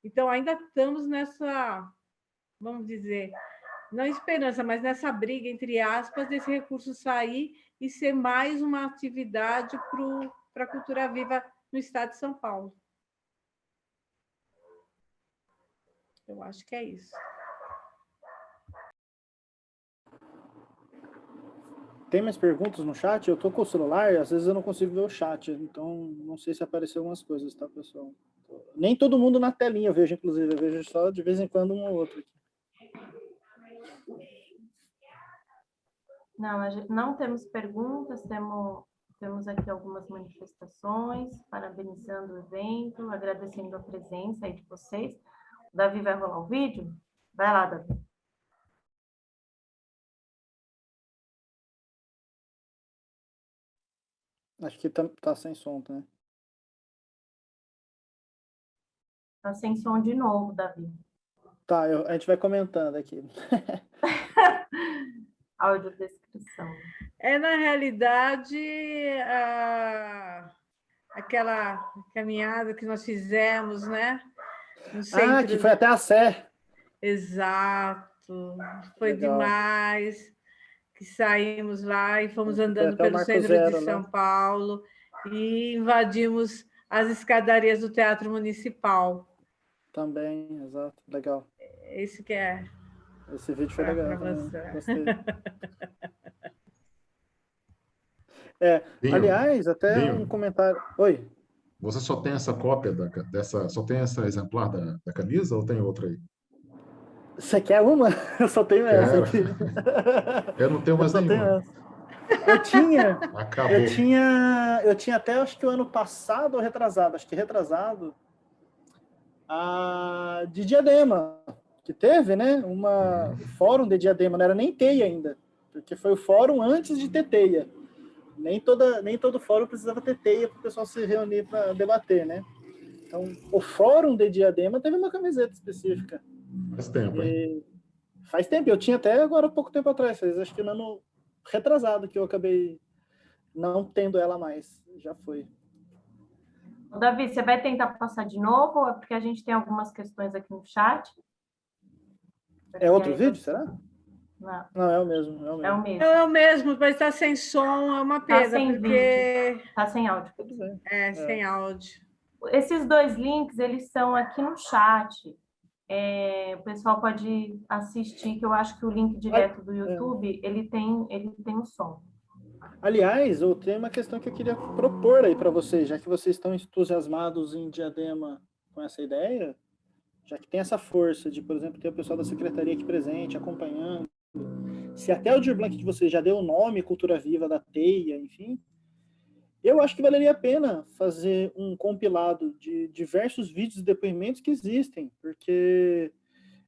Então, ainda estamos nessa, vamos dizer, não esperança, mas nessa briga, entre aspas, desse recurso sair e ser mais uma atividade para a cultura viva no estado de São Paulo. Eu acho que é isso. Tem mais perguntas no chat? Eu estou com o celular, às vezes eu não consigo ver o chat, então não sei se apareceu algumas coisas, tá, pessoal? Nem todo mundo na telinha eu vejo, inclusive, eu vejo só de vez em quando um ou outro aqui. Não temos perguntas, temos aqui algumas manifestações, parabenizando o evento, agradecendo a presença aí de vocês. O Davi vai rolar o vídeo? Vai lá, Davi. Acho que tá sem som, né? Tá sem som de novo, Davi. Tá, a gente vai comentando aqui. Audiodescrição. Na realidade, aquela caminhada que nós fizemos, né? No centro... que foi até a Sé. Exato. Foi Legal. Demais. Que saímos lá e fomos andando pelo centro de São Paulo e invadimos as escadarias do Teatro Municipal. Também, exato. Legal. Esse que é. Esse vídeo foi legal também. Gostei. Aliás, até um comentário... Oi? Você só tem essa cópia só tem esse exemplar da camisa ou tem outra aí? Você quer uma? Eu só tenho essa aqui. Eu não tenho mais nenhuma. Eu tinha. Acabou. Eu tinha até, acho que o ano passado ou retrasado, acho que retrasado, de Diadema, que teve, né? Fórum de Diadema, não era nem teia ainda, porque foi o fórum antes de ter teia. Nem todo fórum precisava ter teia para o pessoal se reunir para debater, né? Então, o fórum de Diadema teve uma camiseta específica. Faz tempo, hein? Faz tempo, eu tinha até agora pouco tempo atrás, acho que no ano retrasado que eu acabei não tendo ela mais, já foi. Davi, você vai tentar passar de novo ou é porque a gente tem algumas questões aqui no chat? É outro vídeo, será? Não, é o mesmo. É o mesmo, mas está sem som, é uma pena, porque... Está sem áudio. Sem áudio. Esses dois links, eles estão aqui no chat. O pessoal pode assistir, que eu acho que o link direto do YouTube, ele tem o som. Aliás, eu tenho uma questão que eu queria propor aí para vocês, já que vocês estão entusiasmados em Diadema com essa ideia, já que tem essa força de, por exemplo, ter o pessoal da secretaria aqui presente, acompanhando, se até o Aldir Blanc de vocês já deu o nome Cultura Viva da Teia, enfim, eu acho que valeria a pena fazer um compilado de diversos vídeos e depoimentos que existem, porque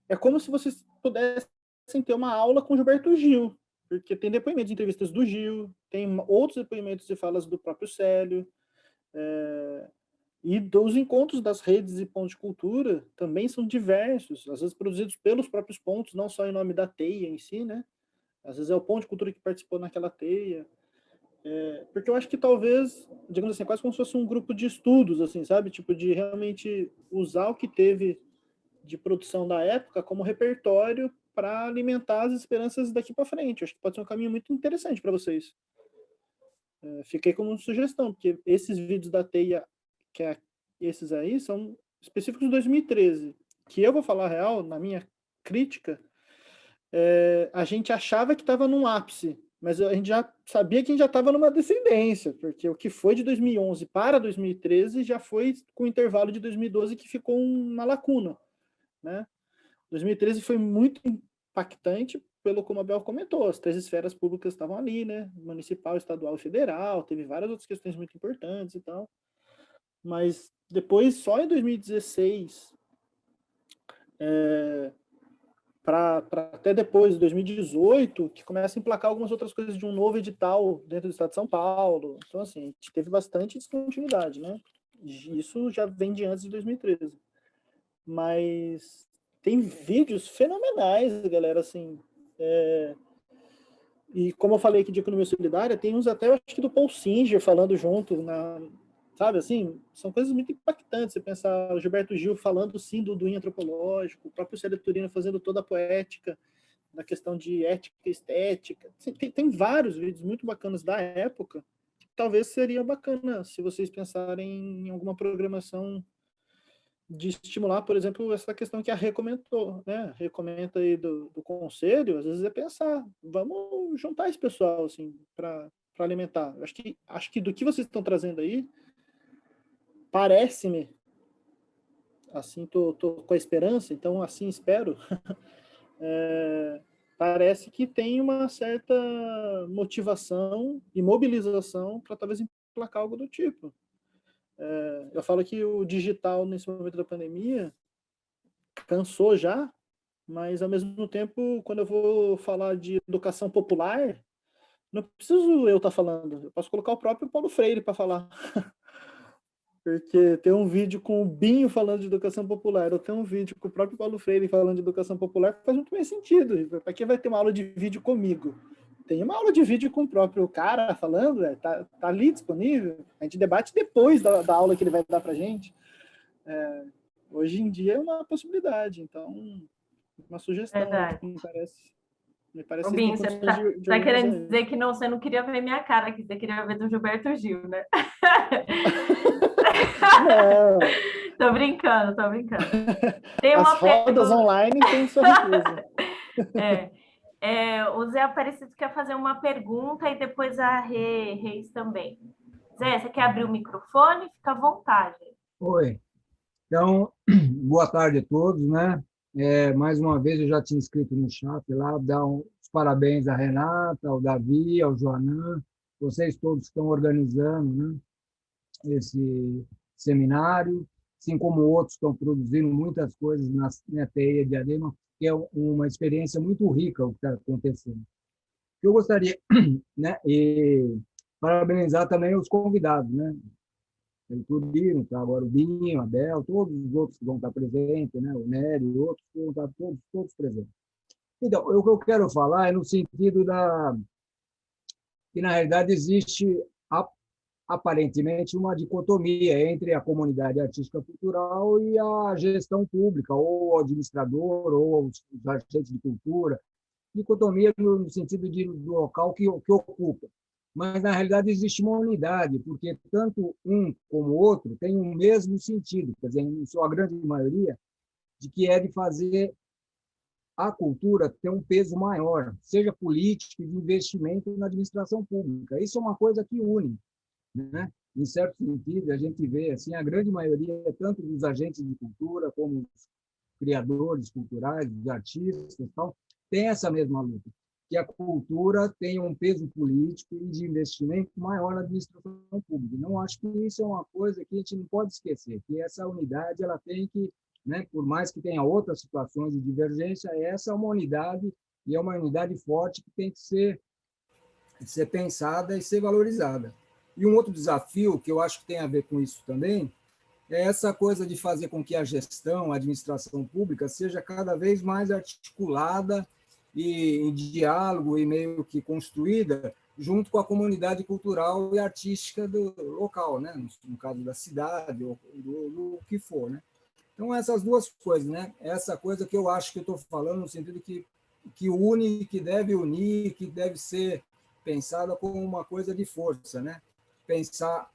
é como se vocês pudessem ter uma aula com Gilberto Gil, porque tem depoimentos de entrevistas do Gil, tem outros depoimentos e falas do próprio Célio, e dos encontros das redes e pontos de cultura também são diversos, às vezes produzidos pelos próprios pontos, não só em nome da teia em si, né? Às vezes é o ponto de cultura que participou naquela teia. Porque eu acho que talvez, digamos assim, quase como se fosse um grupo de estudos, assim, sabe? Tipo, de realmente usar o que teve de produção da época como repertório para alimentar as esperanças daqui para frente. Eu acho que pode ser um caminho muito interessante para vocês. Fiquei como sugestão, porque esses vídeos da teia, esses aí, são específicos de 2013, que eu vou falar a real, na minha crítica, a gente achava que estava num ápice, mas a gente já sabia que a gente já estava numa descendência, porque o que foi de 2011 para 2013 já foi com o intervalo de 2012 que ficou uma lacuna, né? 2013 foi muito impactante pelo como a Bel comentou, as 3 esferas públicas estavam ali, né? Municipal, estadual e federal, teve várias outras questões muito importantes e tal. Mas depois, só em 2016, para até depois, 2018, que começa a emplacar algumas outras coisas de um novo edital dentro do estado de São Paulo. Então, assim, a gente teve bastante descontinuidade, né? Isso já vem de antes de 2013. Mas tem vídeos fenomenais, galera, assim. E como eu falei aqui de economia solidária, tem uns até, eu acho que do Paul Singer falando junto, sabe, assim, são coisas muito impactantes. Você pensar o Gilberto Gil falando, sim, do antropológico, o próprio Célio Turino fazendo toda a poética na questão de ética e estética. Tem vários vídeos muito bacanas da época, que talvez seria bacana se vocês pensarem em alguma programação de estimular, por exemplo, essa questão que a Rê comentou, né? Recomenda aí do conselho, às vezes é pensar, vamos juntar esse pessoal, assim, para alimentar. Acho que do que vocês estão trazendo aí, parece-me, assim, tô com a esperança, então assim espero, parece que tem uma certa motivação e mobilização para talvez emplacar algo do tipo. Eu falo que o digital, nesse momento da pandemia, cansou já, mas ao mesmo tempo, quando eu vou falar de educação popular, não preciso eu estar falando, eu posso colocar o próprio Paulo Freire para falar. Porque tem um vídeo com o Binho falando de educação popular, ou tem um vídeo com o próprio Paulo Freire falando de educação popular, faz muito mais sentido. Para que vai ter uma aula de vídeo comigo? Tem uma aula de vídeo com o próprio cara falando, tá ali disponível, a gente debate depois da aula que ele vai dar para a gente. Hoje em dia é uma possibilidade, então, uma sugestão que me parece Ô, que tem Binho, você condições de tá querendo organizar. dizer que não, você não queria ver minha cara, que você queria ver do Gilberto Gil, né? Não. Tô brincando. Tem As uma rodas pergunta. online têm sua riqueza. O Zé Aparecido quer fazer uma pergunta e depois a Reis também. Zé, você quer abrir o microfone? Fica à vontade. Oi. Então, boa tarde a todos, né? Mais uma vez, eu já tinha escrito no chat lá, dar os parabéns à Renata, ao Davi, ao Joanã, vocês todos estão organizando, né, esse seminário, assim como outros estão produzindo muitas coisas na TEIA de Adema, que é uma experiência muito rica o que está acontecendo. Eu gostaria, né, e parabenizar também os convidados, né? O Turino, tá? Agora o Binho, a Bel, todos os outros que vão estar presentes, né? O Nery e outros vão estar todos presentes. Então, o que eu quero falar é no sentido que, na realidade, existe aparentemente uma dicotomia entre a comunidade artística cultural e a gestão pública, ou o administrador, ou os agentes de cultura. Dicotomia no sentido do local que ocupa. Mas, na realidade, existe uma unidade, porque tanto um como o outro têm o mesmo sentido, quer dizer, em sua grande maioria, de que é de fazer a cultura ter um peso maior, seja político, de investimento na administração pública. Isso é uma coisa que une, né? Em certo sentido, a gente vê assim, a grande maioria, tanto dos agentes de cultura, como os criadores culturais, os artistas, tal, tem essa mesma luta, que a cultura tem um peso político e de investimento maior na administração pública. Não acho que isso é uma coisa que a gente não pode esquecer, que essa unidade ela tem que, né, por mais que tenha outras situações de divergência, essa é uma unidade e é uma unidade forte que tem que ser pensada e ser valorizada. E um outro desafio que eu acho que tem a ver com isso também é essa coisa de fazer com que a gestão, a administração pública seja cada vez mais articulada e em diálogo e meio que construída junto com a comunidade cultural e artística do local, né? No caso da cidade ou do que for, né? Então, essas duas coisas, né? Essa coisa que eu acho que eu estou falando no sentido que une, que deve unir, que deve ser pensada como uma coisa de força, né? Pensar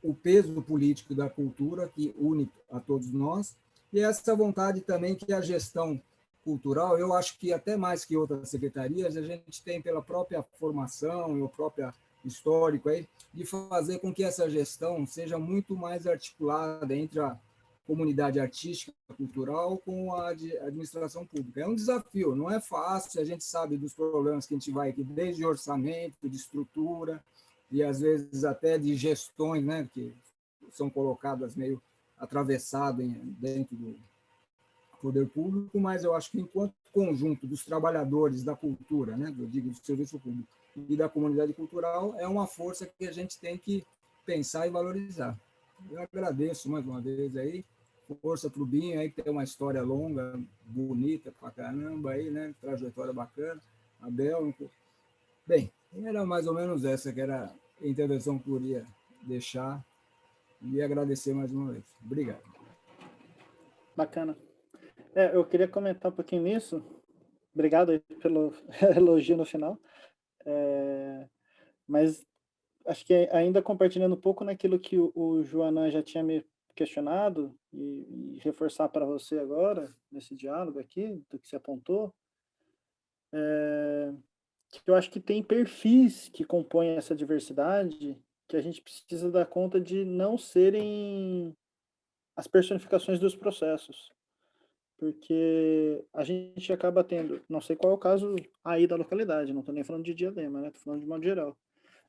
o peso político da cultura que une a todos nós E essa vontade também que a gestão cultural, eu acho que até mais que outras secretarias, a gente tem pela própria formação e o próprio histórico aí, de fazer com que essa gestão seja muito mais articulada entre a comunidade artística, cultural, com a administração pública. É um desafio, não é fácil, a gente sabe dos problemas que a gente vai aqui, desde orçamento, de estrutura, e às vezes até de gestões, né, que são colocadas meio atravessado dentro do poder público, mas eu acho que enquanto conjunto dos trabalhadores da cultura, né, eu digo do serviço público e da comunidade cultural, é uma força que a gente tem que pensar e valorizar. Eu agradeço mais uma vez aí, força para o Binho aí, que tem uma história longa, bonita pra caramba aí, né, trajetória bacana, Abel. Bem, era mais ou menos essa que era a intervenção que eu queria deixar e agradecer mais uma vez. Obrigado. Bacana. Eu queria comentar um pouquinho nisso. Obrigado aí pelo elogio no final. Mas acho que ainda compartilhando um pouco naquilo que o Joanan já tinha me questionado e reforçar para você agora, nesse diálogo aqui, do que você apontou, que eu acho que tem perfis que compõem essa diversidade que a gente precisa dar conta de não serem as personificações dos processos. Porque a gente acaba tendo, não sei qual é o caso aí da localidade, não estou nem falando de Diadema, né? Estou falando de modo geral.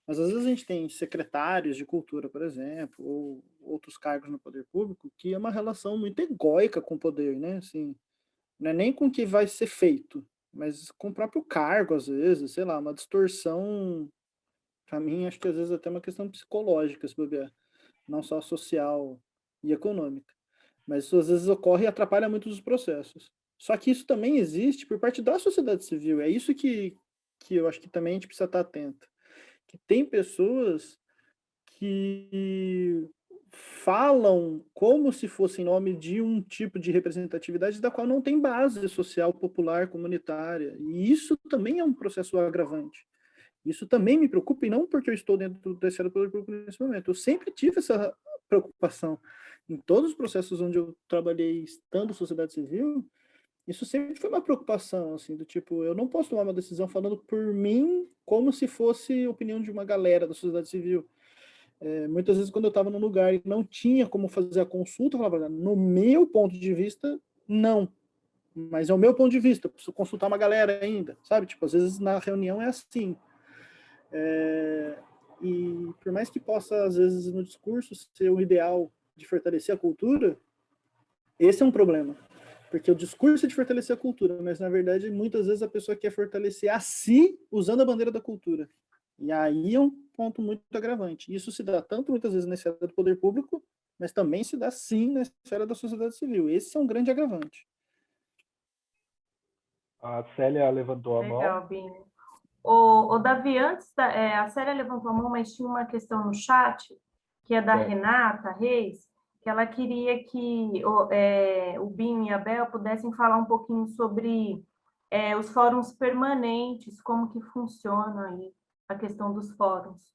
Mas às vezes a gente tem secretários de cultura, por exemplo, ou outros cargos no poder público, que é uma relação muito egóica com o poder, né? Assim, não é nem com o que vai ser feito, mas com o próprio cargo, às vezes, sei lá, uma distorção, para mim, acho que às vezes até uma questão psicológica, se bobear, não só social e econômica. Mas isso às vezes ocorre e atrapalha muito os processos. Só que isso também existe por parte da sociedade civil, é isso que eu acho que também a gente precisa estar atento. Que tem pessoas que falam como se fosse em nome de um tipo de representatividade da qual não tem base social, popular, comunitária. E isso também é um processo agravante. Isso também me preocupa, e não porque eu estou dentro da esfera do poder público nesse momento. Eu sempre tive essa preocupação. Em todos os processos onde eu trabalhei estando sociedade civil, isso sempre foi uma preocupação, assim, do tipo, eu não posso tomar uma decisão falando por mim como se fosse a opinião de uma galera da sociedade civil. Muitas vezes, quando eu estava num lugar e não tinha como fazer a consulta, eu falava, no meu ponto de vista, não. Mas é o meu ponto de vista, eu preciso consultar uma galera ainda, sabe? Tipo, às vezes na reunião é assim. E por mais que possa, às vezes, no discurso ser o ideal de fortalecer a cultura, esse é um problema. Porque o discurso é de fortalecer a cultura, mas, na verdade, muitas vezes a pessoa quer fortalecer a si usando a bandeira da cultura. E aí é um ponto muito agravante. Isso se dá tanto, muitas vezes, na esfera do poder público, mas também se dá, sim, na esfera da sociedade civil. Esse é um grande agravante. A Célia levantou a mão. Legal, Binho. O Davi, antes, a Célia levantou a mão, mas tinha uma questão no chat, que é da Renata Reis, que ela queria que o Binho e a Bel pudessem falar um pouquinho sobre os fóruns permanentes, como que funciona aí a questão dos fóruns.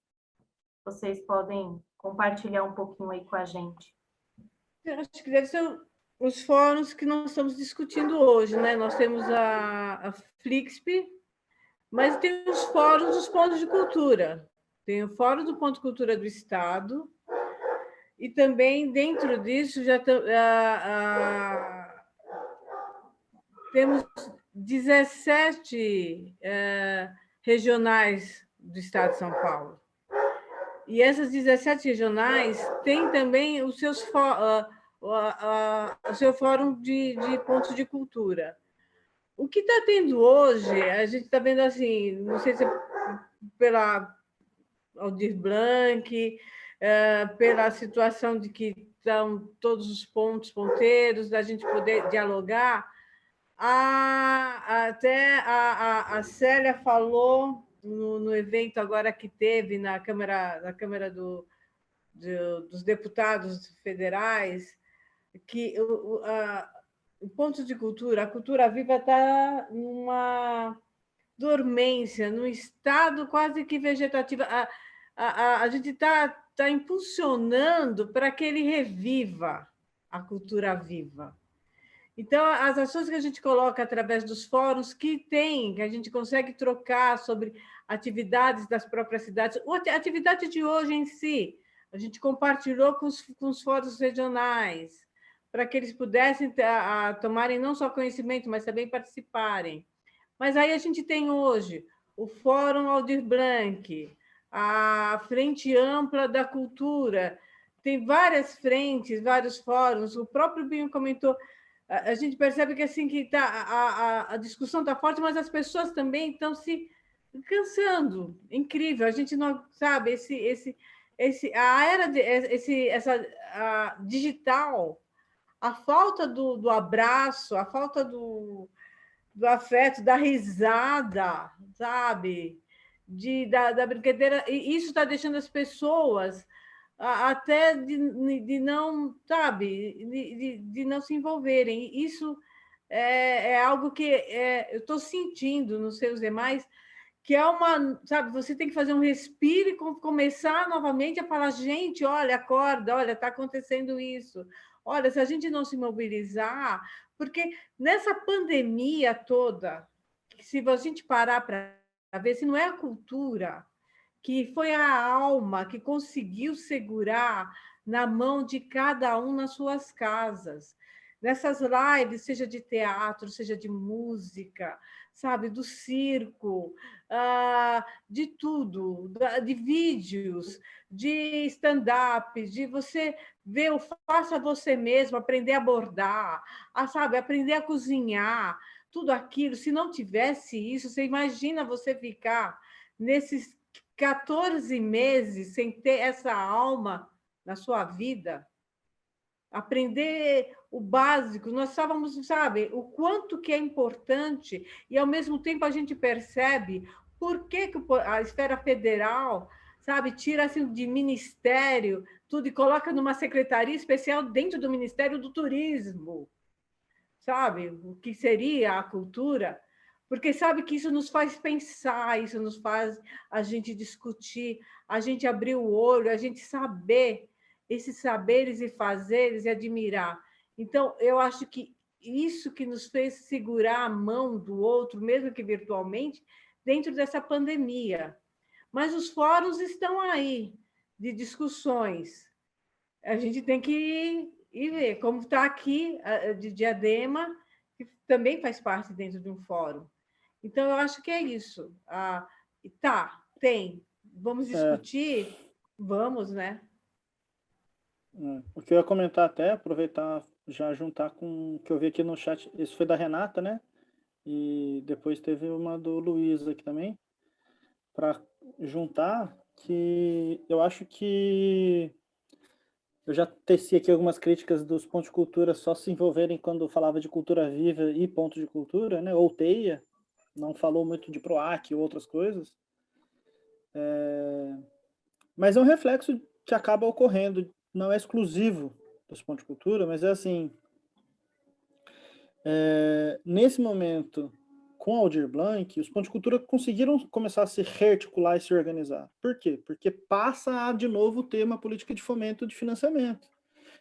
Vocês podem compartilhar um pouquinho aí com a gente. Eu acho que deve ser os fóruns que nós estamos discutindo hoje, né? Nós temos a Flixp, mas tem os fóruns dos pontos de cultura. Tem o Fórum do Ponto de Cultura do Estado, e também dentro disso já temos 17 regionais do Estado de São Paulo. E essas 17 regionais têm também os seus o seu fórum de pontos de cultura. O que está tendo hoje, a gente está vendo assim, não sei se é pela Aldir Blanc, pela situação de que estão todos os ponteiros, da gente poder dialogar. Até a Célia falou no evento agora que teve na Câmara dos Deputados Federais, que o ponto de cultura, a cultura viva está numa dormência, num estado quase que vegetativo. A gente está impulsionando para que ele reviva a cultura viva. Então, as ações que a gente coloca através dos fóruns que a gente consegue trocar sobre atividades das próprias cidades, a atividade de hoje em si, a gente compartilhou com os fóruns regionais, para que eles pudessem tomarem não só conhecimento, mas também participarem. Mas aí a gente tem hoje o Fórum Aldir Blanc, a Frente Ampla da Cultura, tem várias frentes, vários fóruns, o próprio Binho comentou, a gente percebe que assim que a discussão está forte, mas as pessoas também estão se cansando. Incrível, a gente não sabe a era essa digital, a falta do abraço, a falta do afeto, da risada, sabe? Da brincadeira, e isso está deixando as pessoas até de não, sabe, de não se envolverem. Isso é algo que eu estou sentindo nos seus demais, que é uma, sabe, você tem que fazer um respiro e começar novamente a falar, gente, olha, acorda, olha, está acontecendo isso. Olha, se a gente não se mobilizar, porque nessa pandemia toda, se a gente parar para ver, se não é a cultura, que foi a alma que conseguiu segurar na mão de cada um nas suas casas. Nessas lives, seja de teatro, seja de música, sabe, do circo, de tudo, de vídeos, de stand-up, de você ver o faça você mesmo, aprender a bordar, sabe, aprender a cozinhar, tudo aquilo. Se não tivesse isso, você imagina você ficar nesses 14 meses sem ter essa alma na sua vida, aprender o básico. Nós estávamos, sabe, o quanto que é importante, e ao mesmo tempo a gente percebe por que a esfera federal, sabe, tira assim de ministério tudo e coloca numa secretaria especial dentro do Ministério do Turismo, sabe, o que seria a cultura. Porque sabe que isso nos faz pensar, isso nos faz a gente discutir, a gente abrir o olho, a gente saber esses saberes e fazeres e admirar. Então, eu acho que isso que nos fez segurar a mão do outro, mesmo que virtualmente, dentro dessa pandemia. Mas os fóruns estão aí, de discussões. A gente tem que ir ver, como está aqui, de Diadema, que também faz parte dentro de um fórum. Então, eu acho que é isso. Tem. Vamos discutir? Vamos, né? O que eu ia comentar até, aproveitar, já juntar com o que eu vi aqui no chat, isso foi da Renata, né? E depois teve uma do Luiz aqui também, para juntar, que eu acho que eu já teci aqui algumas críticas dos pontos de cultura só se envolverem quando falava de cultura viva e ponto de cultura, né? Ou TEIA, não falou muito de PROAC ou outras coisas. Mas é um reflexo que acaba ocorrendo, não é exclusivo dos pontos de cultura, mas é assim, nesse momento, com Aldir Blanc, os pontos de cultura conseguiram começar a se rearticular e se organizar. Por quê? Porque passa a, de novo, ter uma política de fomento de financiamento.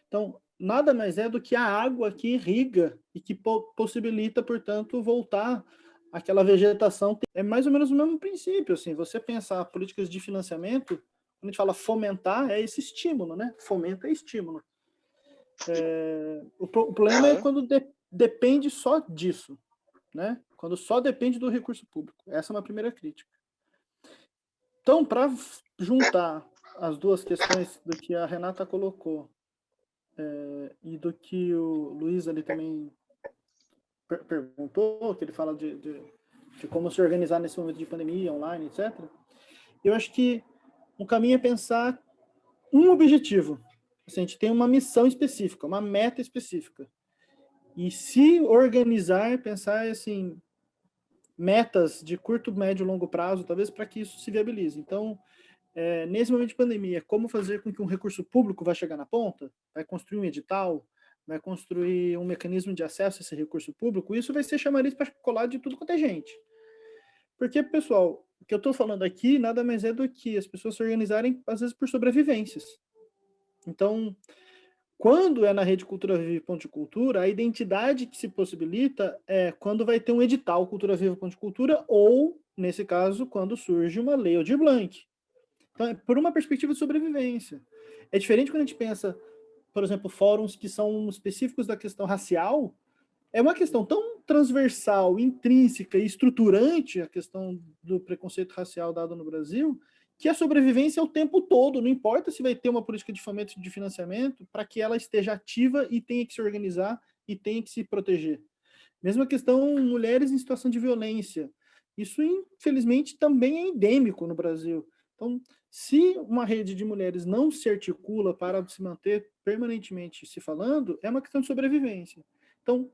Então, nada mais é do que a água que irriga e que possibilita, portanto, voltar àquela vegetação. É mais ou menos o mesmo princípio, assim, você pensar políticas de financiamento, quando a gente fala fomentar, é esse estímulo, né? Fomento é estímulo. O problema é quando depende só disso, né? Quando só depende do recurso público. Essa é uma primeira crítica. Então, para juntar as duas questões do que a Renata colocou e do que o Luiz ali também perguntou, que ele fala de como se organizar nesse momento de pandemia, online, etc. Eu acho que um caminho é pensar um objetivo. Assim, a gente tem uma missão específica, uma meta específica. E se organizar, pensar assim, metas de curto, médio e longo prazo, talvez, para que isso se viabilize. Então, nesse momento de pandemia, como fazer com que um recurso público vá chegar na ponta? Vai construir um edital? Vai construir um mecanismo de acesso a esse recurso público? Isso vai ser chamariz para colar de tudo quanto é gente. Porque, pessoal, o que eu estou falando aqui nada mais é do que as pessoas se organizarem, às vezes, por sobrevivências. Então, Quando é na Rede Cultura Viva e Ponto de Cultura, a identidade que se possibilita é quando vai ter um edital Cultura Viva Ponto de Cultura ou, nesse caso, quando surge uma lei Aldir Blanc. Então, é por uma perspectiva de sobrevivência. É diferente quando a gente pensa, por exemplo, fóruns que são específicos da questão racial. É uma questão tão transversal, intrínseca e estruturante, a questão do preconceito racial dado no Brasil, que a sobrevivência é o tempo todo, não importa se vai ter uma política de fomento de financiamento, para que ela esteja ativa e tenha que se organizar e tenha que se proteger. Mesma questão, mulheres em situação de violência. Isso, infelizmente, também é endêmico no Brasil. Então, se uma rede de mulheres não se articula para se manter permanentemente se falando, é uma questão de sobrevivência. Então,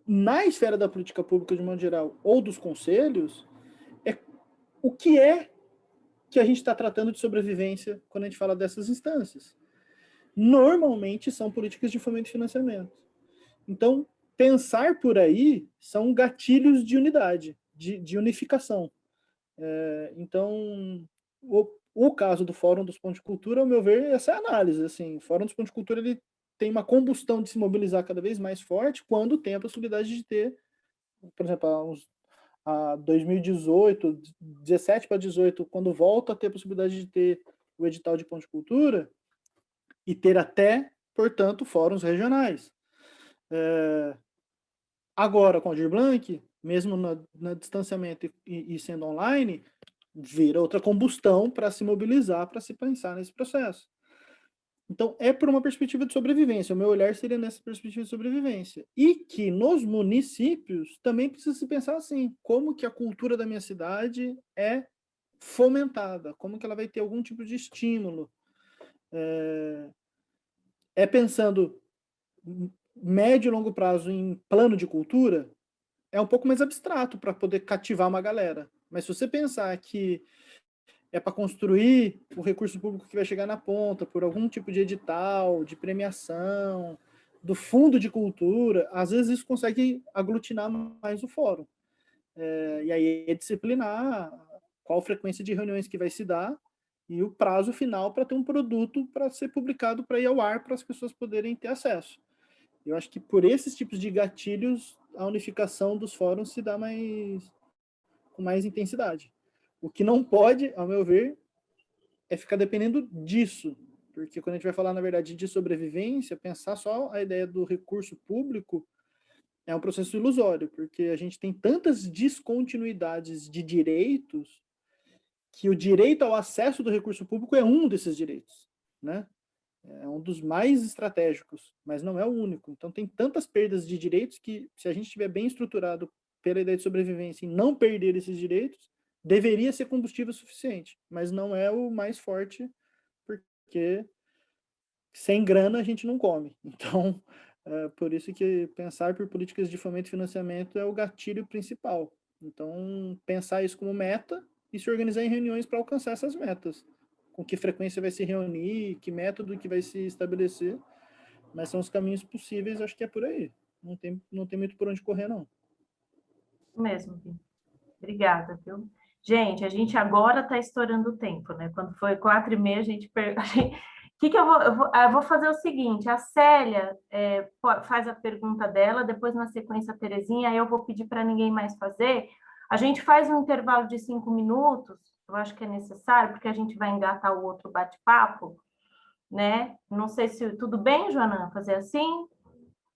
na esfera da política pública de modo geral, ou dos conselhos, o que a gente está tratando de sobrevivência quando a gente fala dessas instâncias? Normalmente são políticas de fomento e financiamento. Então, pensar por aí são gatilhos de unidade, de unificação. Então, o caso do Fórum dos Pontos de Cultura, ao meu ver, essa é a análise. Assim, o Fórum dos Pontos de Cultura ele tem uma combustão de se mobilizar cada vez mais forte quando tem a possibilidade de ter, por exemplo, a 2018, 17 para 18, quando volta a ter a possibilidade de ter o edital de Ponto de Cultura e ter até, portanto, fóruns regionais. Agora, com o Aldir Blanc, mesmo no distanciamento e sendo online, vira outra combustão para se mobilizar, para se pensar nesse processo. Então, é por uma perspectiva de sobrevivência. O meu olhar seria nessa perspectiva de sobrevivência. E que nos municípios também precisa se pensar assim, como que a cultura da minha cidade é fomentada, como que ela vai ter algum tipo de estímulo. Pensando médio e longo prazo em plano de cultura, é um pouco mais abstrato para poder cativar uma galera. Mas se você pensar que é para construir o recurso público que vai chegar na ponta, por algum tipo de edital, de premiação, do fundo de cultura, às vezes isso consegue aglutinar mais o fórum. E aí é disciplinar qual frequência de reuniões que vai se dar e o prazo final para ter um produto para ser publicado, para ir ao ar, para as pessoas poderem ter acesso. Eu acho que por esses tipos de gatilhos, a unificação dos fóruns se dá com mais intensidade. O que não pode, ao meu ver, é ficar dependendo disso, porque quando a gente vai falar, na verdade, de sobrevivência, pensar só a ideia do recurso público é um processo ilusório, porque a gente tem tantas descontinuidades de direitos que o direito ao acesso do recurso público é um desses direitos, né? É um dos mais estratégicos, mas não é o único. Então, tem tantas perdas de direitos que, se a gente estiver bem estruturado pela ideia de sobrevivência e não perder esses direitos, deveria ser combustível suficiente, mas não é o mais forte, porque sem grana a gente não come. Então, por isso que pensar por políticas de fomento e financiamento é o gatilho principal. Então, pensar isso como meta e se organizar em reuniões para alcançar essas metas. Com que frequência vai se reunir, que método que vai se estabelecer, mas são os caminhos possíveis, acho que é por aí. Não tem muito por onde correr, não. Mesmo, Gui. Obrigada, viu? Gente, a gente agora está estourando o tempo, né? Quando foi 4h30, a gente... Eu vou fazer o seguinte, a Célia faz a pergunta dela, depois na sequência a Terezinha, aí eu vou pedir para ninguém mais fazer. A gente faz um intervalo de 5 minutos, eu acho que é necessário, porque a gente vai engatar o outro bate-papo, né? Não sei se tudo bem, Joana, fazer assim?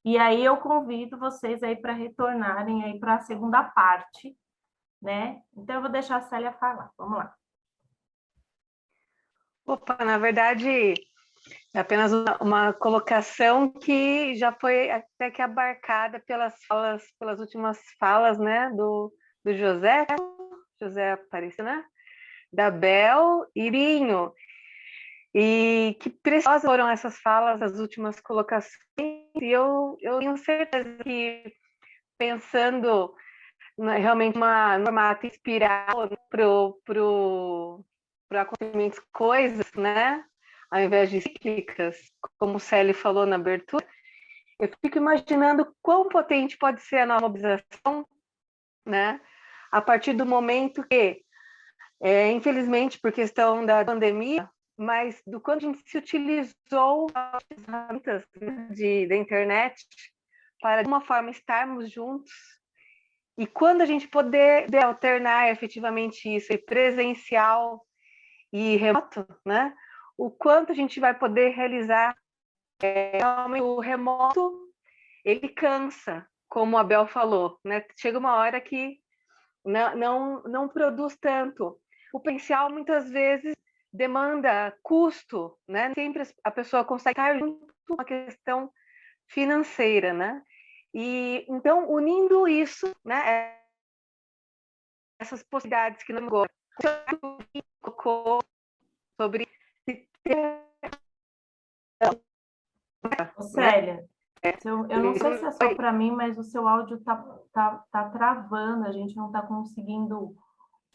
E aí eu convido vocês aí para retornarem aí para a segunda parte, né? Então eu vou deixar a Célia falar. Vamos lá. Opa, na verdade, é apenas uma colocação que já foi até que abarcada pelas últimas falas, né, do José Aparecido, né? Da Bel e Irinho. E que preciosas foram essas falas, as últimas colocações, e eu tenho certeza que, pensando realmente num formato inspirado para acontecimentos, coisas, né? Ao invés de cíclicas, como o Célio falou na abertura, eu fico imaginando quão potente pode ser a nova mobilização, né? A partir do momento que, infelizmente, por questão da pandemia, mas do quanto a gente se utilizou das ferramentas da internet para, de uma forma, estarmos juntos. E quando a gente poder alternar efetivamente isso, e presencial e remoto, né? O quanto a gente vai poder realizar. O remoto, ele cansa, como a Bel falou, né? Chega uma hora que não produz tanto. O presencial, muitas vezes, demanda custo, né? Sempre a pessoa consegue estar junto com uma questão financeira, né? E, então, unindo isso, né? Essas possibilidades que não gostam, colocou sobre Célia, eu não sei se é só para mim, mas o seu áudio tá travando, a gente não está conseguindo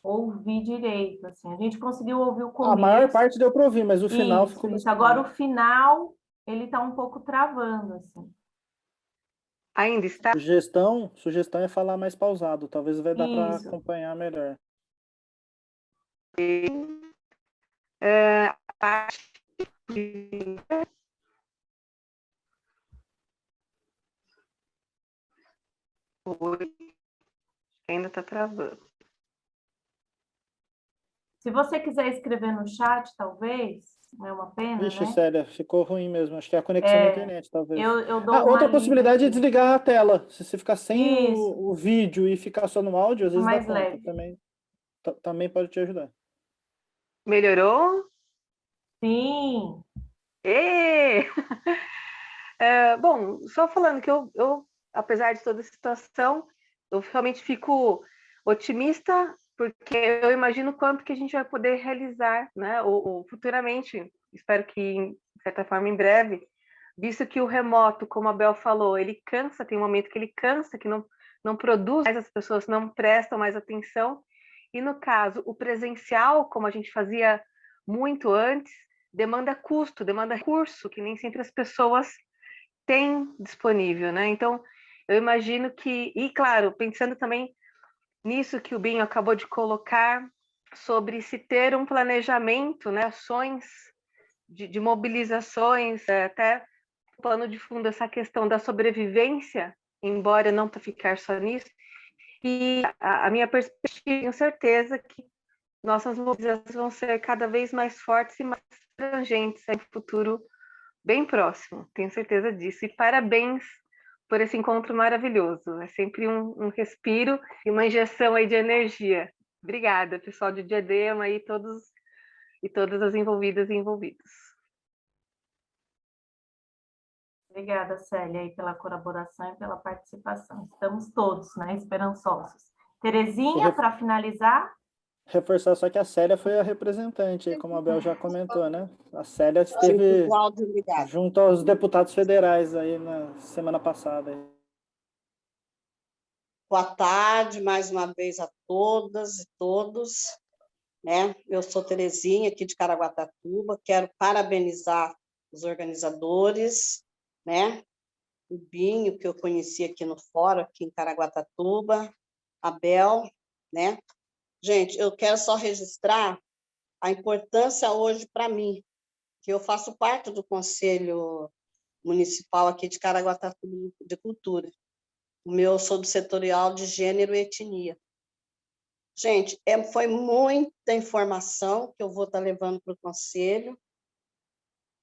ouvir direito, assim. A gente conseguiu ouvir o começo. A maior parte deu para ouvir, mas o final isso, ficou isso. Agora o final, ele está um pouco travando, assim. Ainda está? Sugestão é falar mais pausado, talvez vai dar para acompanhar melhor. Ainda está travando. Se você quiser escrever no chat, talvez, não é uma pena, Vixe, né? Célia, ficou ruim mesmo. Acho que é a conexão da internet, talvez. Eu dou outra possibilidade é aqui. desligar a tela. Se você ficar sem o vídeo e ficar só no áudio, às vezes mais dá conta. leve. Também pode te ajudar. Melhorou? Sim. Bom, só falando que eu, apesar de toda a situação, eu realmente fico otimista, porque eu imagino quanto que a gente vai poder realizar, né, ou futuramente, espero que, de certa forma, em breve, visto que o remoto, como a Bel falou, ele cansa, tem um momento que ele cansa, que não produz mais, as pessoas não prestam mais atenção, e no caso, o presencial, como a gente fazia muito antes, demanda custo, demanda recurso, que nem sempre as pessoas têm disponível, né? Então, eu imagino que, e claro, pensando também nisso que o Binho acabou de colocar, sobre se ter um planejamento, né? Ações de mobilizações, até o plano de fundo, essa questão da sobrevivência, embora não para ficar só nisso, e a minha perspectiva, tenho certeza que nossas mobilizações vão ser cada vez mais fortes e mais abrangentes no futuro bem próximo, tenho certeza disso. E parabéns por esse encontro maravilhoso. É sempre um respiro e uma injeção aí de energia. Obrigada, pessoal de Diadema e todas as envolvidas e envolvidos. Obrigada, Célia, aí pela colaboração e pela participação. Estamos todos, né, esperançosos. Terezinha, para finalizar. Reforçar só que a Célia foi a representante, como a Bel já comentou, né? A Célia esteve junto aos deputados federais aí na semana passada. Boa tarde, mais uma vez a todas e todos. Né? Eu sou Terezinha, aqui de Caraguatatuba, quero parabenizar os organizadores, né? O Binho, que eu conheci aqui no fórum, aqui em Caraguatatuba, a Bel, né? Gente, eu quero só registrar a importância hoje para mim, que eu faço parte do Conselho Municipal aqui de Caraguatatuba de Cultura. Eu sou do setorial de Gênero e Etnia. Gente, foi muita informação que eu vou estar levando para o Conselho,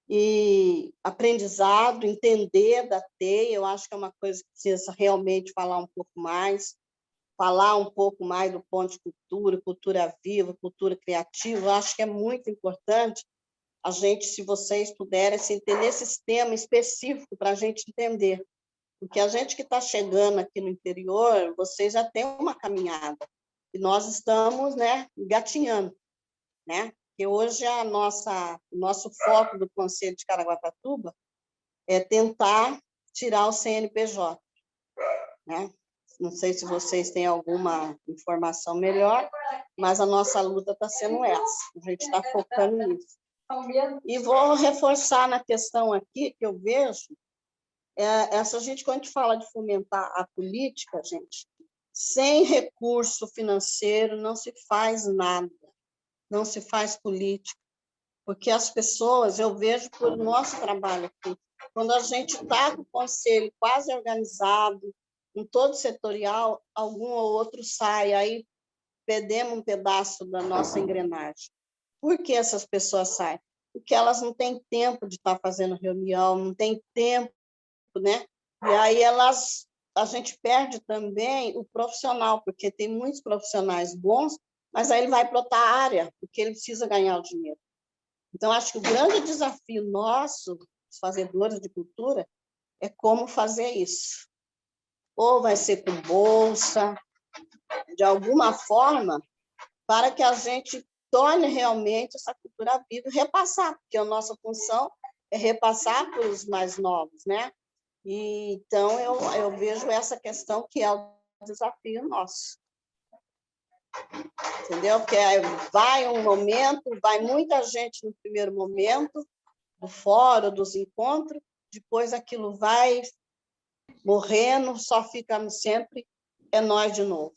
e aprendizado, entender da TEI, eu acho que é uma coisa que precisa realmente falar um pouco mais do ponto de cultura viva, cultura criativa. Eu acho que é muito importante a gente, se vocês puderem, se entender esse tema específico para a gente entender. Porque a gente que está chegando aqui no interior, vocês já têm uma caminhada, e nós estamos, né, engatinhando, né? Porque hoje o nosso foco do Conselho de Caraguatatuba é tentar tirar o CNPJ, né? Não sei se vocês têm alguma informação melhor, mas a nossa luta está sendo essa, a gente está focando nisso. E vou reforçar na questão aqui, que eu vejo, essa gente, quando a gente fala de fomentar a política, gente, sem recurso financeiro não se faz nada, não se faz política. porque as pessoas, eu vejo por nosso trabalho aqui, quando a gente está com o conselho quase organizado, em todo setorial, algum ou outro sai, aí perdemos um pedaço da nossa engrenagem. Por que essas pessoas saem? Porque elas não têm tempo de estar fazendo reunião, não têm tempo, né? E aí a gente perde também o profissional, porque tem muitos profissionais bons, mas aí ele vai para outra área, porque ele precisa ganhar o dinheiro. Então, acho que o grande desafio nosso, os fazedores de cultura, é como fazer isso. Ou vai ser com bolsa, de alguma forma, para que a gente torne realmente essa cultura viva e repassar, porque a nossa função é repassar para os mais novos, né? E, então, eu vejo essa questão que é o desafio nosso. Entendeu? Porque vai um momento, vai muita gente no primeiro momento, do fórum, dos encontros, depois aquilo vai morrendo, só ficamos sempre, é nós de novo.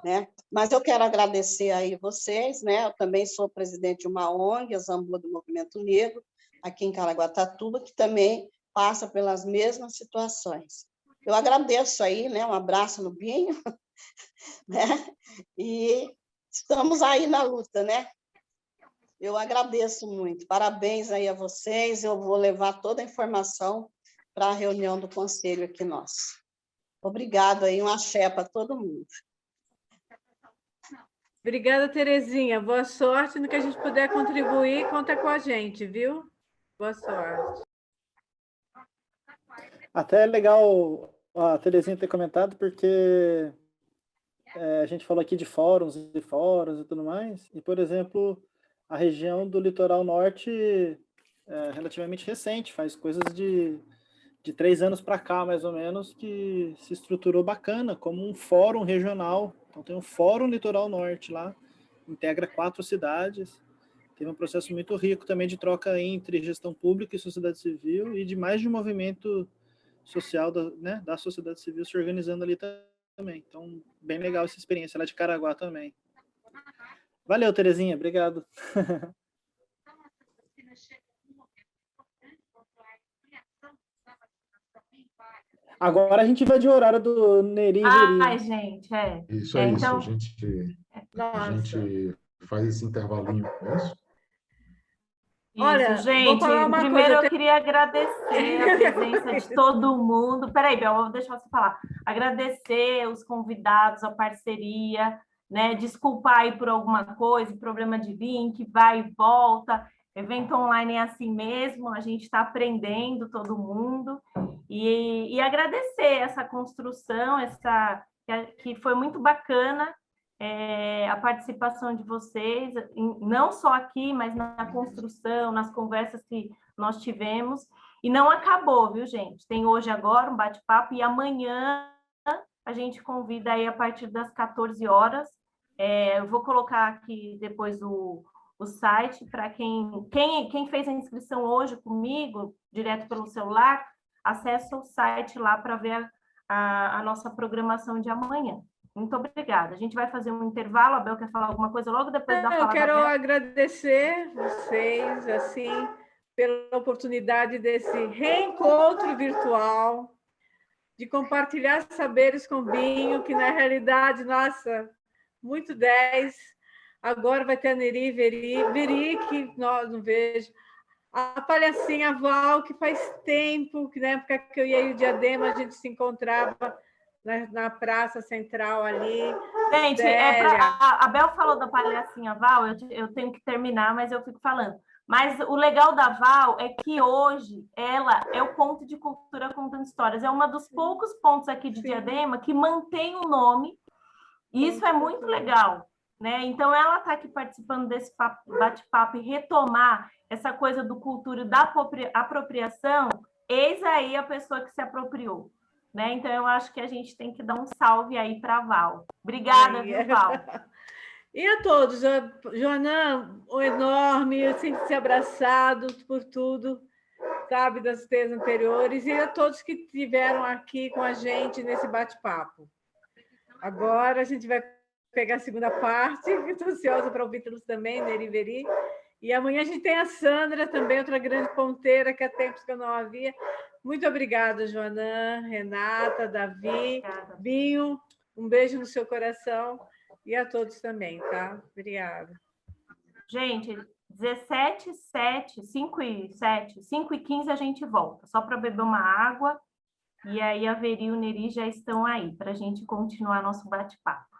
Né? Mas eu quero agradecer aí vocês, né? Eu também sou presidente de uma ONG, a Zamboa do Movimento Negro, aqui em Caraguatatuba, que também passa pelas mesmas situações. Eu agradeço aí, né? Um abraço no Binho, né? E estamos aí na luta, né? Eu agradeço muito. Parabéns aí a vocês. Eu vou levar toda a informação para a reunião do conselho aqui nosso. Obrigado aí, um axé para todo mundo. Obrigada, Terezinha. Boa sorte no que a gente puder contribuir, conta com a gente, viu? Boa sorte. Até é legal a Terezinha ter comentado, porque a gente falou aqui de fóruns e tudo mais, e, por exemplo, a região do litoral norte é relativamente recente, faz coisas de 3 anos para cá, mais ou menos, que se estruturou bacana, como um fórum regional. Então tem um Fórum Litoral Norte lá, integra 4 cidades, teve um processo muito rico também de troca entre gestão pública e sociedade civil, e de mais de um movimento social da sociedade civil se organizando ali também. Então, bem legal essa experiência lá de Caraguá também. Valeu, Terezinha, obrigado. Agora a gente vai de horário do Neri e Veri. Ai, gente, Isso é isso, então... a gente faz esse intervalinho com isso. Olha, gente, vou falar uma primeiro coisa. Eu queria agradecer a presença de todo mundo. Peraí, Bel, vou deixar você falar. Agradecer os convidados, a parceria, né? Desculpar aí por alguma coisa, problema de link, vai e volta. Evento online é assim mesmo, a gente está aprendendo todo mundo. E agradecer essa construção, que foi muito bacana. A participação de vocês, não só aqui, mas na construção, nas conversas que nós tivemos. E não acabou, viu, gente? Tem hoje agora um bate-papo e amanhã a gente convida aí a partir das 14 horas. Eu vou colocar aqui depois o site para quem fez a inscrição hoje comigo, direto pelo celular, acessa o site lá para ver a nossa programação de amanhã. Muito obrigada. A gente vai fazer um intervalo. A Bel quer falar alguma coisa logo depois da fala Eu quero da Bel? agradecer vocês, assim, pela oportunidade desse reencontro virtual, de compartilhar saberes com o Binho, que na realidade, nossa, muito 10. Agora vai ter a Neri, Veri, que não vejo. A Palhacinha Val, que faz tempo, que na época que eu ia em Diadema, a gente se encontrava na Praça Central ali. Gente, a Bel falou da Palhacinha Val, eu tenho que terminar, mas eu fico falando. Mas o legal da Val é que hoje ela é o ponto de cultura contando histórias. É uma dos poucos pontos aqui de Diadema que mantém o nome. E isso é muito legal, né? Então, ela está aqui participando desse bate-papo e retomar essa coisa do cultura da apropriação. Eis aí a pessoa que se apropriou. Né? Então, eu acho que a gente tem que dar um salve aí para a Val. Obrigada, viu, Val? E a todos, Joanã, um enorme, eu sinto-se abraçado por tudo, sabe, das vezes anteriores, e a todos que estiveram aqui com a gente nesse bate-papo. Agora a gente vai pegar a segunda parte, estou ansiosa para ouvir todos também, Neri Veri, E amanhã a gente tem a Sandra também, outra grande ponteira, que há tempos que eu não havia. Muito obrigada, Joanã, Renata, Davi, Binho. Um beijo no seu coração e a todos também, tá? Obrigada. Gente, 17, 7, 5 e 7, 5 e 15 a gente volta, só para beber uma água. E aí a Veri e o Neri já estão aí, para a gente continuar nosso bate-papo.